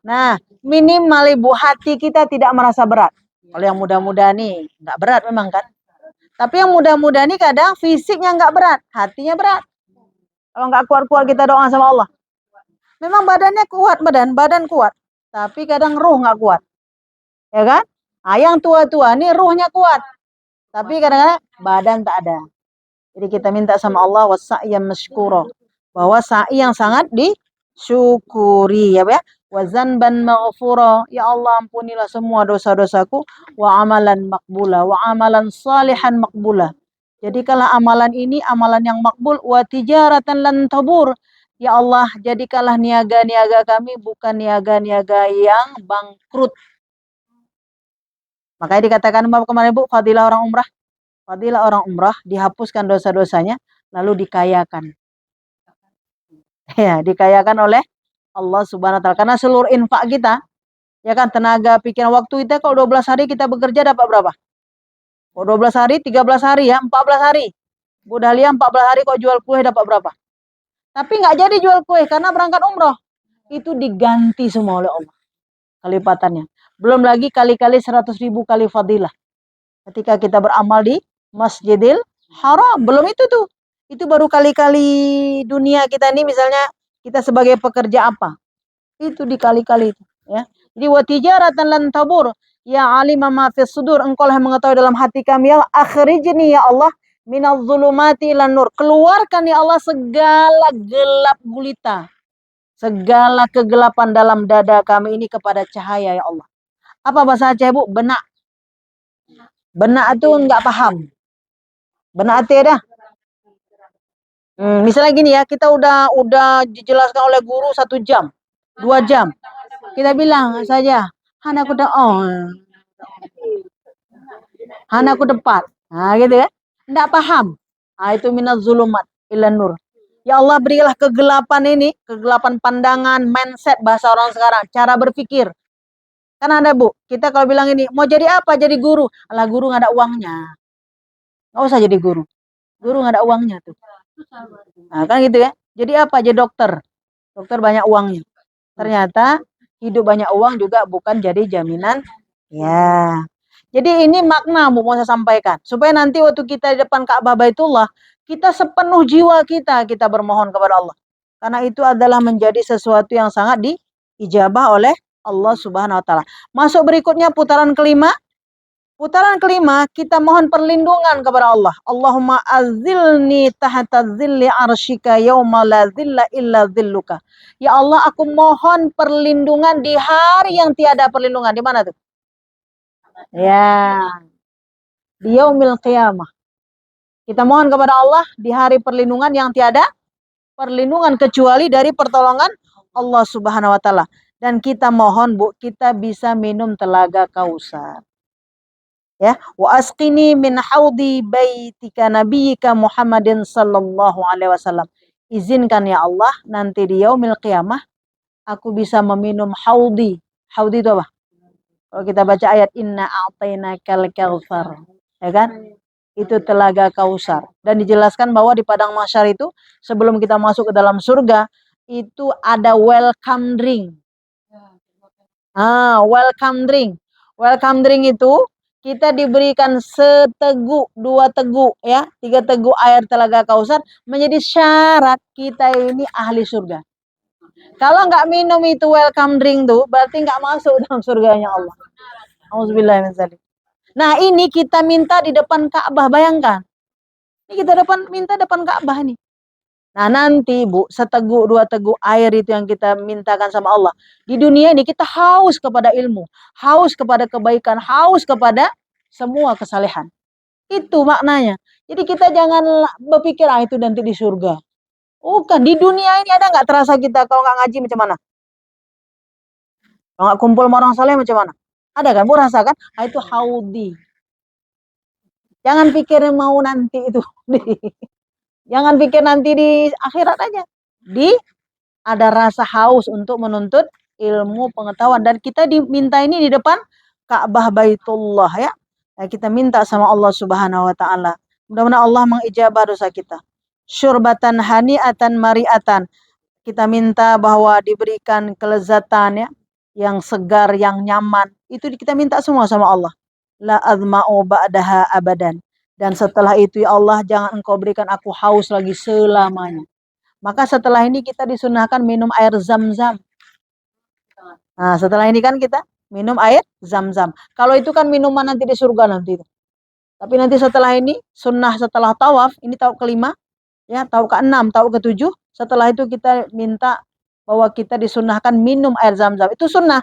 A: Nah, minimal ibu hati kita tidak merasa berat. Kalau yang muda-muda nih nggak berat memang kan. Tapi yang muda-muda nih kadang fisiknya nggak berat, hatinya berat. Kalau nggak kuat-kuat kita doa sama Allah. Memang badannya kuat, badan kuat. Tapi kadang ruh nggak kuat. Ya kan? Nah, yang tua-tua nih ruhnya kuat. Tapi kadang-kadang badan tak ada. Jadi kita minta sama Allah wasa'yan masykura. Bahwa sa'i yang sangat disyukuri. Ya, wa zanban maghfura. Ya Allah ampunilah semua dosa-dosaku. Wa amalan makbula. Wa amalan salihan makbula. Jadikanlah amalan ini amalan yang makbul. Wa tijaratan lan tabur. Ya Allah, jadikanlah niaga-niaga kami bukan niaga-niaga yang bangkrut. Makanya dikatakan kemarin Bu, fadilah orang umrah. Fadilah orang umrah, dihapuskan dosa-dosanya, lalu dikayakan. Ya, dikayakan oleh Allah Subhanahu wa taala. Karena seluruh infak kita, ya kan, tenaga, pikiran, waktu kita kalau 12 hari kita bekerja dapat berapa? Kalau 12 hari, 13 hari ya, 14 hari. Bu Dahlia 14 hari kok jual kue dapat berapa? Tapi nggak jadi jual kue karena berangkat umroh. Itu diganti semua oleh Allah. Kelipatannya. Belum lagi kali-kali 100.000 kali fadilah. Ketika kita beramal di Masjidil Haram. Belum itu tuh. Itu baru kali-kali dunia kita ini misalnya kita sebagai pekerja apa. Itu dikali-kali itu. Ya. Jadi wa tijaratan lan tabur. Ya alima ma fis sudur. Engkau lah mengetahui dalam hati kami. Ya akhrijni ya Allah. Minal zulumati ilan nur. Keluarkan ya Allah segala gelap gulita. Segala kegelapan dalam dada kami ini kepada cahaya ya Allah. Apa bahasa Aceh Bu? Benak. Benak itu enggak paham. Benak hati dah. Misalnya gini ya, kita udah dijelaskan oleh guru 1 jam, 2 jam. Kita bilang saja, hana aku hana aku depat. Nah gitu ya. Enggak paham. Nah itu minaz zulumat ilan nur. Ya Allah berilah kegelapan ini, kegelapan pandangan, mindset bahasa orang sekarang, cara berpikir. Kan ada Bu, kita kalau bilang ini, mau jadi apa? Jadi guru. Alah guru nggak ada uangnya. Nggak usah jadi guru. Guru nggak ada uangnya tuh. Nah kan gitu ya. Jadi apa? Jadi dokter. Dokter banyak uangnya. Ternyata hidup banyak uang juga bukan jadi jaminan. Ya. Jadi ini makna mau saya sampaikan. Supaya nanti waktu kita di depan Ka'bah Baitullah, kita sepenuh jiwa kita bermohon kepada Allah. Karena itu adalah menjadi sesuatu yang sangat diijabah oleh Allah Subhanahu wa taala. Masuk berikutnya putaran kelima. Putaran kelima kita mohon perlindungan kepada Allah. Allahumma azilni tahta zilli arsyika yauma la zilla illa zilluka. Ya Allah, aku mohon perlindungan di hari yang tiada perlindungan. Di mana tuh? Ya, di yaumil qiyamah. Kita mohon kepada Allah di hari perlindungan yang tiada perlindungan kecuali dari pertolongan Allah Subhanahu wa taala. Dan kita mohon Bu, kita bisa minum telaga Kausar. Ya, wa asqini min haudi baitika nabiyyika Muhammadin sallallahu alaihi wasallam. Izinkan ya Allah nanti di yaumil qiyamah aku bisa meminum haudi. Haudi itu apa? Kalau kita baca ayat inna a'tainakal kautsar, ya kan? Itu telaga Kausar. Dan dijelaskan bahwa di padang mahsyar itu sebelum kita masuk ke dalam surga itu ada welcome drink. Welcome drink. Welcome drink itu kita diberikan seteguk, 2 teguk, ya, 3 teguk air telaga Kausar menjadi syarat kita ini ahli surga. Kalau nggak minum itu welcome drink tuh, berarti nggak masuk dalam surganya Allah. Auzubillah min dzalik. Nah ini kita minta di depan Ka'bah, bayangkan. Ini kita minta depan Ka'bah nih. Nah nanti Bu, seteguk 2 teguk air itu yang kita mintakan sama Allah. Di dunia ini kita haus kepada ilmu, haus kepada kebaikan, haus kepada semua kesalehan. Itu maknanya. Jadi kita jangan berpikir itu nanti di surga. Bukan, di dunia ini ada nggak terasa kita kalau nggak ngaji macam mana? Kalau nggak kumpul sama orang saleh macam mana? Ada kan? Bu rasakan? Itu haudi. Jangan pikir mau nanti itu. Jangan pikir nanti di akhirat aja. Ada rasa haus untuk menuntut ilmu pengetahuan. Dan kita diminta ini di depan Ka'bah Baitullah ya. Nah, kita minta sama Allah Subhanahu wa taala. Mudah-mudahan Allah mengijabah dosa kita. Syurbatan hani'atan mari'atan. Kita minta bahwa diberikan kelezatan ya. yang segar, yang nyaman. Itu kita minta semua sama Allah. La azma'u ba'daha abadan. Dan setelah itu ya Allah, jangan engkau berikan aku haus lagi selamanya. Maka setelah ini kita disunahkan minum air zam-zam. Nah, setelah ini kan kita minum air zam-zam. Kalau itu kan minuman nanti di surga nanti. Tapi nanti setelah ini, sunnah setelah tawaf, ini tawaf kelima, ya, tawaf ke-6, tawaf ke-7, setelah itu kita minta bahwa kita disunahkan minum air zam-zam. Itu sunnah.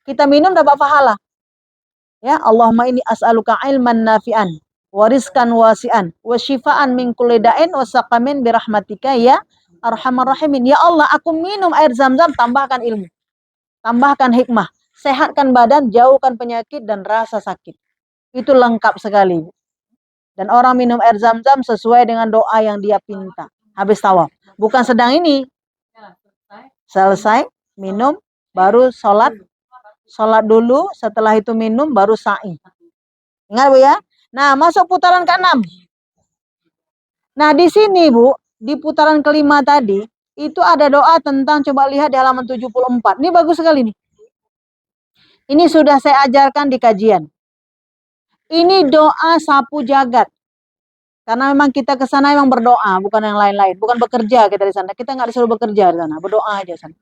A: Kita minum dapat pahala. Ya, Allahumma inni as'aluka ilman nafi'an, wa rizkan wasi'an, wa syifaan min kulli da'in, wa saqamin birahmatika ya arhamar rahimin. Ya Allah, aku minum air zam-zam, tambahkan ilmu. Tambahkan hikmah. Sehatkan badan, jauhkan penyakit dan rasa sakit. Itu lengkap sekali. Dan orang minum air zam-zam sesuai dengan doa yang dia pinta. Habis tawaf. Bukan sedang ini. Selesai, minum, baru sholat. Sholat dulu, setelah itu minum, baru sa'i. Ingat Bu ya? Nah, masuk putaran ke-6. Nah, di sini Bu, di putaran kelima tadi, itu ada doa tentang, coba lihat di halaman 74. Ini bagus sekali nih. Ini sudah saya ajarkan di kajian. Ini doa sapu jagat. Karena memang kita ke sana memang berdoa, bukan yang lain-lain. Bukan bekerja kita di sana. Kita nggak disuruh bekerja di sana. Berdoa aja sana.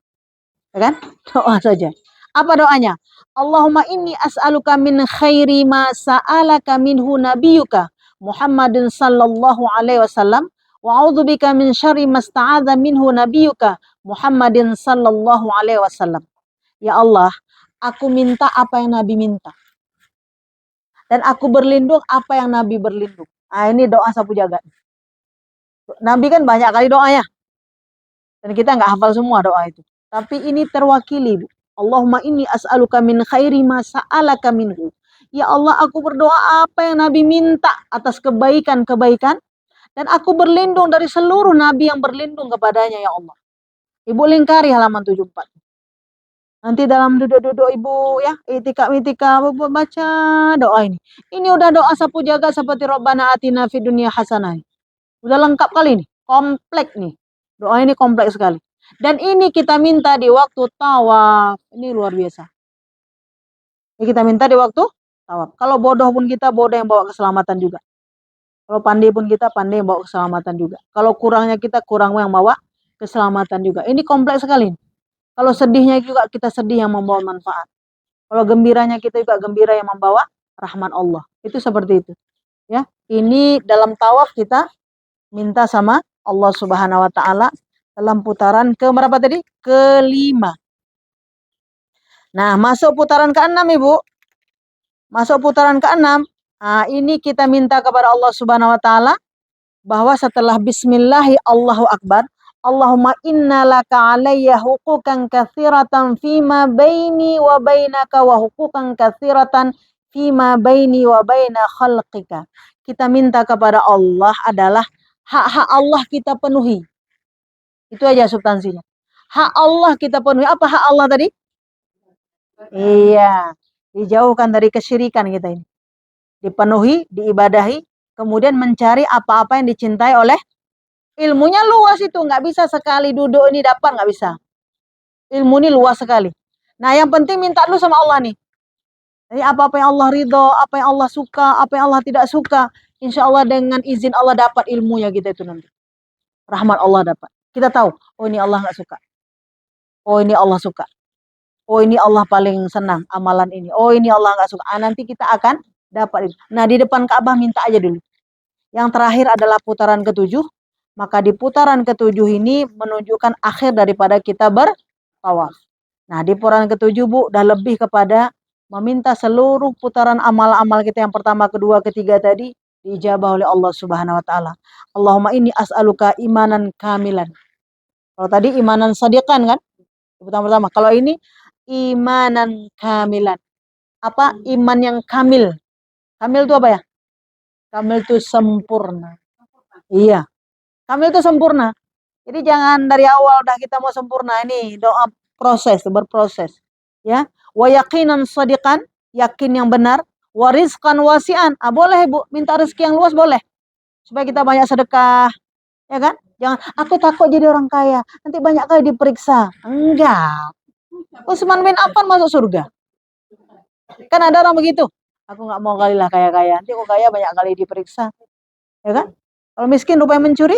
A: Ya kan? Doa saja. Apa doanya? Allahumma inni as'aluka min khairi ma sa'alaka minhu nabiyuka Muhammadin sallallahu alaihi wasallam wa a'udzubika min syarri ma sta'adza minhu nabiyuka Muhammadin sallallahu alaihi wasallam. Ya Allah, aku minta apa yang Nabi minta. Dan aku berlindung apa yang Nabi berlindung. Nah, ini doa sapu jagat. Nabi kan banyak kali doa ya. Dan kita nggak hafal semua doa itu. Tapi ini terwakili. Allahumma inni as'aluka min khairi ma sa'alaka minhu. Ya Allah, aku berdoa apa yang Nabi minta atas kebaikan-kebaikan. Dan aku berlindung dari seluruh Nabi yang berlindung kepadanya ya Allah. Ibu lingkari halaman 74. Nanti dalam duduk-duduk ibu ya, itikaf baca doa ini. Ini udah doa sapu jagat seperti Rabbana atina fid dunya hasanah. Udah lengkap kali nih, komplek nih. Doa ini kompleks sekali. Dan ini kita minta di waktu tawaf. Ini luar biasa. Ini kita minta di waktu tawaf. Kalau bodoh pun kita bodoh yang bawa keselamatan juga. Kalau pandai pun kita pandai yang bawa keselamatan juga. Kalau kurangnya kita kurang yang bawa keselamatan juga. Ini kompleks sekali. Kalau sedihnya juga kita sedih yang membawa manfaat. Kalau gembiranya kita juga gembira yang membawa rahmat Allah. Itu seperti itu. Ya, ini dalam tawaf kita minta sama Allah Subhanahu wa taala dalam putaran ke berapa tadi? Kelima. Nah, masuk putaran ke-6 Ibu. Masuk putaran ke-6. Nah, ini kita minta kepada Allah Subhanahu wa taala bahwa setelah bismillahi Allahu akbar, Allahumma inna laka alayya huquqan katsiratan fima baini wa bainaka wa huquqan katsiratan fima baini wa baina khalqika. Kita minta kepada Allah adalah hak-hak Allah kita penuhi. Itu aja substansinya. Hak Allah kita penuhi. Apa hak Allah tadi? Iya, dijauhkan dari kesyirikan kita ini. Dipenuhi, diibadahi, kemudian mencari apa-apa yang dicintai oleh ilmunya luas itu, nggak bisa sekali duduk ini dapat, nggak bisa. Ilmu ini luas sekali. Nah, yang penting minta dulu sama Allah nih. Jadi apa-apa yang Allah ridho, apa yang Allah suka, apa yang Allah tidak suka, insya Allah dengan izin Allah dapat ilmunya kita itu nanti. Rahmat Allah dapat. Kita tahu, oh ini Allah nggak suka. Oh ini Allah suka. Oh ini Allah paling senang amalan ini. Oh ini Allah nggak suka. Nanti kita akan dapat itu. Nah, di depan Ka'bah minta aja dulu. Yang terakhir adalah putaran ke-7. Maka di putaran ke-7 ini menunjukkan akhir daripada kita bertawaf. Nah, di putaran ke-7 Bu, udah lebih kepada meminta seluruh putaran amal-amal kita yang pertama, kedua, ketiga tadi diijabah oleh Allah Subhanahu wa taala. Allahumma inni as'aluka imanan kamilan. Kalau tadi imanan sadiqan kan? Pertama-tama. Kalau ini imanan kamilan. Apa? Iman yang kamil. Kamil itu apa ya? Kamil itu sempurna. Iya. Kamil itu sempurna. Jadi jangan dari awal udah kita mau sempurna. Ini doa proses, berproses. Ya. Wa yaqinan shadiqan, yakin yang benar. Wa rizqan wasi'an. Ah, boleh Bu, minta rezeki yang luas boleh. Supaya kita banyak sedekah. Ya kan? Jangan, aku takut jadi orang kaya. Nanti banyak kali diperiksa. Enggak. Utsman bin Affan masuk surga. Kan ada orang begitu. Aku nggak mau kali lah kaya-kaya. Nanti kok kaya banyak kali diperiksa. Ya kan? Kalau miskin rupanya mencuri,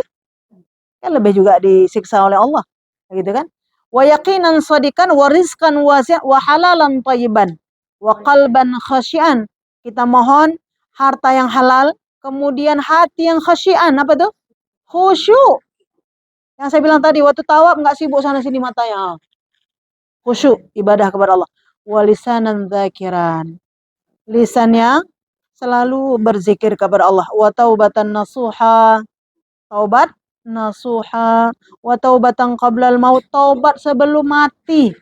A: kan lebih juga disiksa oleh Allah. Begitu kan? Wa yaqinan shadiqan wa rizqan wasi' wa halalan thayyiban wa qalban khasyian. Kita mohon harta yang halal, kemudian hati yang khasyian. Apa tuh? Khusyuk. Yang saya bilang tadi, waktu tawaf nggak sibuk sana sini matanya. Khusyuk ibadah kepada Allah. Walisanan dzakiran. Lisan yang selalu berzikir kepada Allah. Wa taubatan nasuha. Taubat nasuha. Wa taubatan qablal maut. Taubat sebelum mati.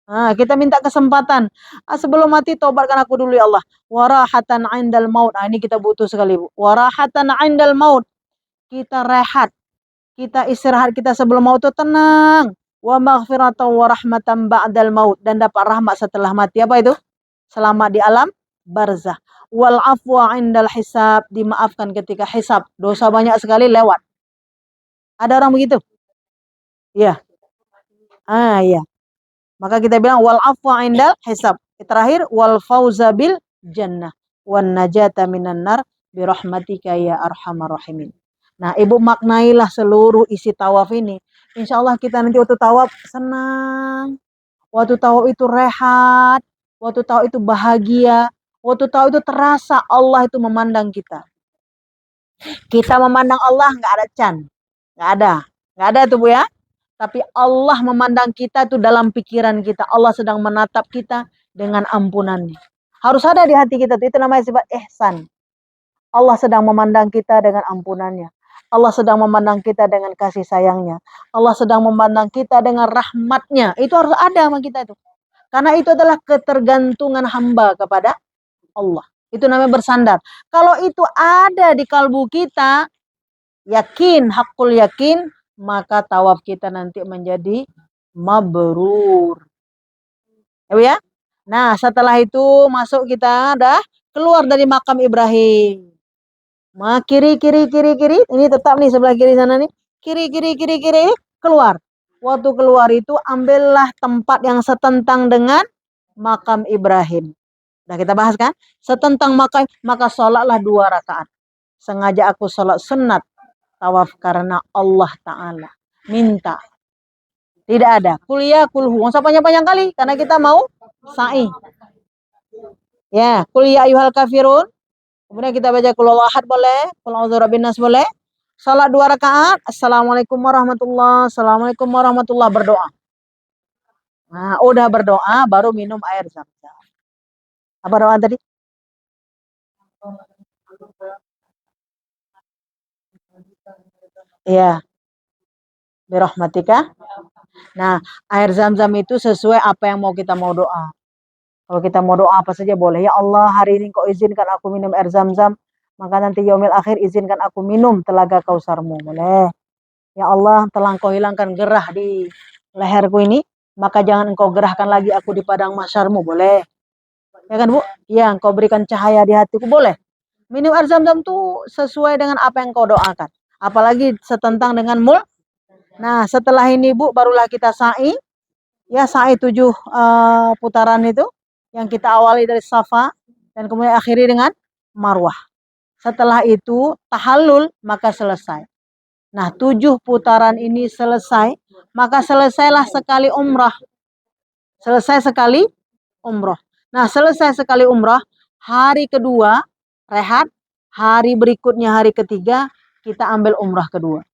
A: Nah, kita minta kesempatan. Sebelum mati taubatkan aku dulu ya Allah. Warahatan indal maut. Nah, ini kita butuh sekali, Bu. Warahatan indal maut. Kita rehat. Kita istirahat kita sebelum maut itu tenang. Wa maghfiratan wa rahmatan ba'dal maut. Dan dapat rahmat setelah mati. Apa itu? Selamat di alam barzah. Wal afwa indal hisab. Dimaafkan ketika hisab. Dosa banyak sekali lewat. Ada orang begitu? Iya. Iya. Maka kita bilang wal afwa indal hisab. Terakhir wal fauza bil jannah wan najata minan nar bi rahmatika ya arhamar rahimin. Nah, Ibu maknailah seluruh isi tawaf ini. Insya Allah kita nanti waktu tawaf senang. Waktu tawaf itu rehat. Waktu tawaf itu bahagia. Waktu tawaf itu terasa Allah itu memandang kita. Kita memandang Allah nggak ada can. Nggak ada. Nggak ada tuh Bu ya. Tapi Allah memandang kita itu dalam pikiran kita. Allah sedang menatap kita dengan ampunannya. Harus ada di hati kita. Itu namanya sifat ihsan. Allah sedang memandang kita dengan ampunannya. Allah sedang memandang kita dengan kasih sayangnya. Allah sedang memandang kita dengan rahmatnya. Itu harus ada sama kita itu. Karena itu adalah ketergantungan hamba kepada Allah. Itu namanya bersandar. Kalau itu ada di kalbu kita, yakin, hakul yakin, maka tawaf kita nanti menjadi mabrur. Ya? Nah, setelah itu masuk kita dah keluar dari makam Ibrahim. Kiri. Ini tetap nih sebelah kiri sana nih. Kiri. Keluar. Waktu keluar itu ambillah tempat yang setentang dengan makam Ibrahim. Nah, kita bahas kan? Setentang makam, maka sholatlah 2 rakaat. Sengaja aku sholat sunat tawaf karena Allah Ta'ala minta. Tidak ada kuliah kulhu. Nggak usah panjang-panjang kali karena kita mau sa'i. Ya, kuliah ayuhal kafirun. Kemudian kita baca qul huwallahu boleh, qul a'udzu birabbin nas boleh. Salat 2 rakaat. Assalamualaikum warahmatullahi. Assalamualaikum warahmatullahi, berdoa. Nah, udah berdoa baru minum air zam-zam. Apa doa tadi? Iya. Birahmatika. Nah, air zam-zam itu sesuai apa yang kita mau doa. Kalau kita mau doa apa saja boleh. Ya Allah, hari ini kau izinkan aku minum air zam-zam. Maka nanti yaumil akhir izinkan aku minum telaga kausarmu. Boleh. Ya Allah, telah engkau hilangkan gerah di leherku ini. Maka jangan engkau gerahkan lagi aku di padang mahsyarmu. Boleh. Ya kan Bu? Ya, engkau berikan cahaya di hatiku. Boleh. Minum air zam-zam itu sesuai dengan apa yang kau doakan. Apalagi setentang dengan mul. Nah, setelah ini Bu, barulah kita sa'i. Ya, sa'i 7 putaran itu. Yang kita awali dari Safa. Dan kemudian akhiri dengan Marwah. Setelah itu tahallul, maka selesai. Nah, 7 putaran ini selesai. Maka selesailah sekali umrah. Selesai sekali umrah. Nah, selesai sekali umrah. Hari kedua, rehat. Hari berikutnya, hari ketiga, kita ambil umrah kedua.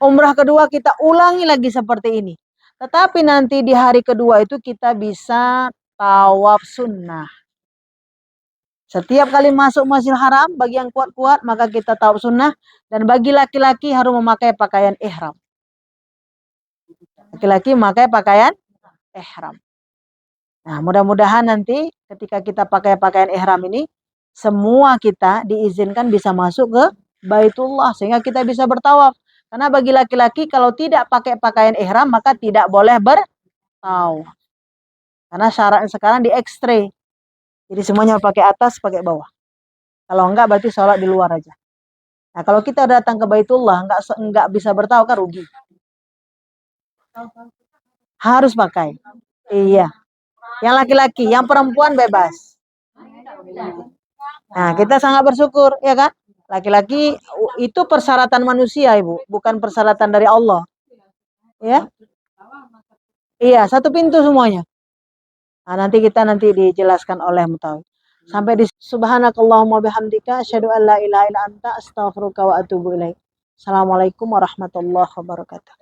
A: Umrah kedua kita ulangi lagi seperti ini. Tetapi nanti di hari kedua itu kita bisa tawaf sunnah. Setiap kali masuk Masjidil Haram, bagi yang kuat-kuat, maka kita tawaf sunnah. Dan bagi laki-laki harus memakai pakaian ihram. Laki-laki memakai pakaian ihram. Nah, mudah-mudahan nanti ketika kita pakai pakaian ihram ini, semua kita diizinkan bisa masuk ke Baitullah. Sehingga kita bisa bertawaf. Karena bagi laki-laki kalau tidak pakai pakaian ihram maka tidak boleh bertawaf. Karena syaratnya sekarang di X-ray. Jadi semuanya pakai atas, pakai bawah. Kalau enggak berarti sholat di luar aja. Nah, kalau kita datang ke Baitullah enggak bisa bertawaf kan rugi. Harus pakai. Iya, yang laki-laki, yang perempuan bebas. Nah, kita sangat bersyukur, ya kan? Laki-laki itu persyaratan manusia, Ibu, bukan persyaratan dari Allah. Ya? Iya, satu pintu semuanya. Nah, nanti dijelaskan oleh Mutawi. Sampai di subhanakallahumma bihamdika asyhadu an la ilaha illa anta astaghfiruka wa atubu ilaik. Assalamualaikum warahmatullahi wabarakatuh.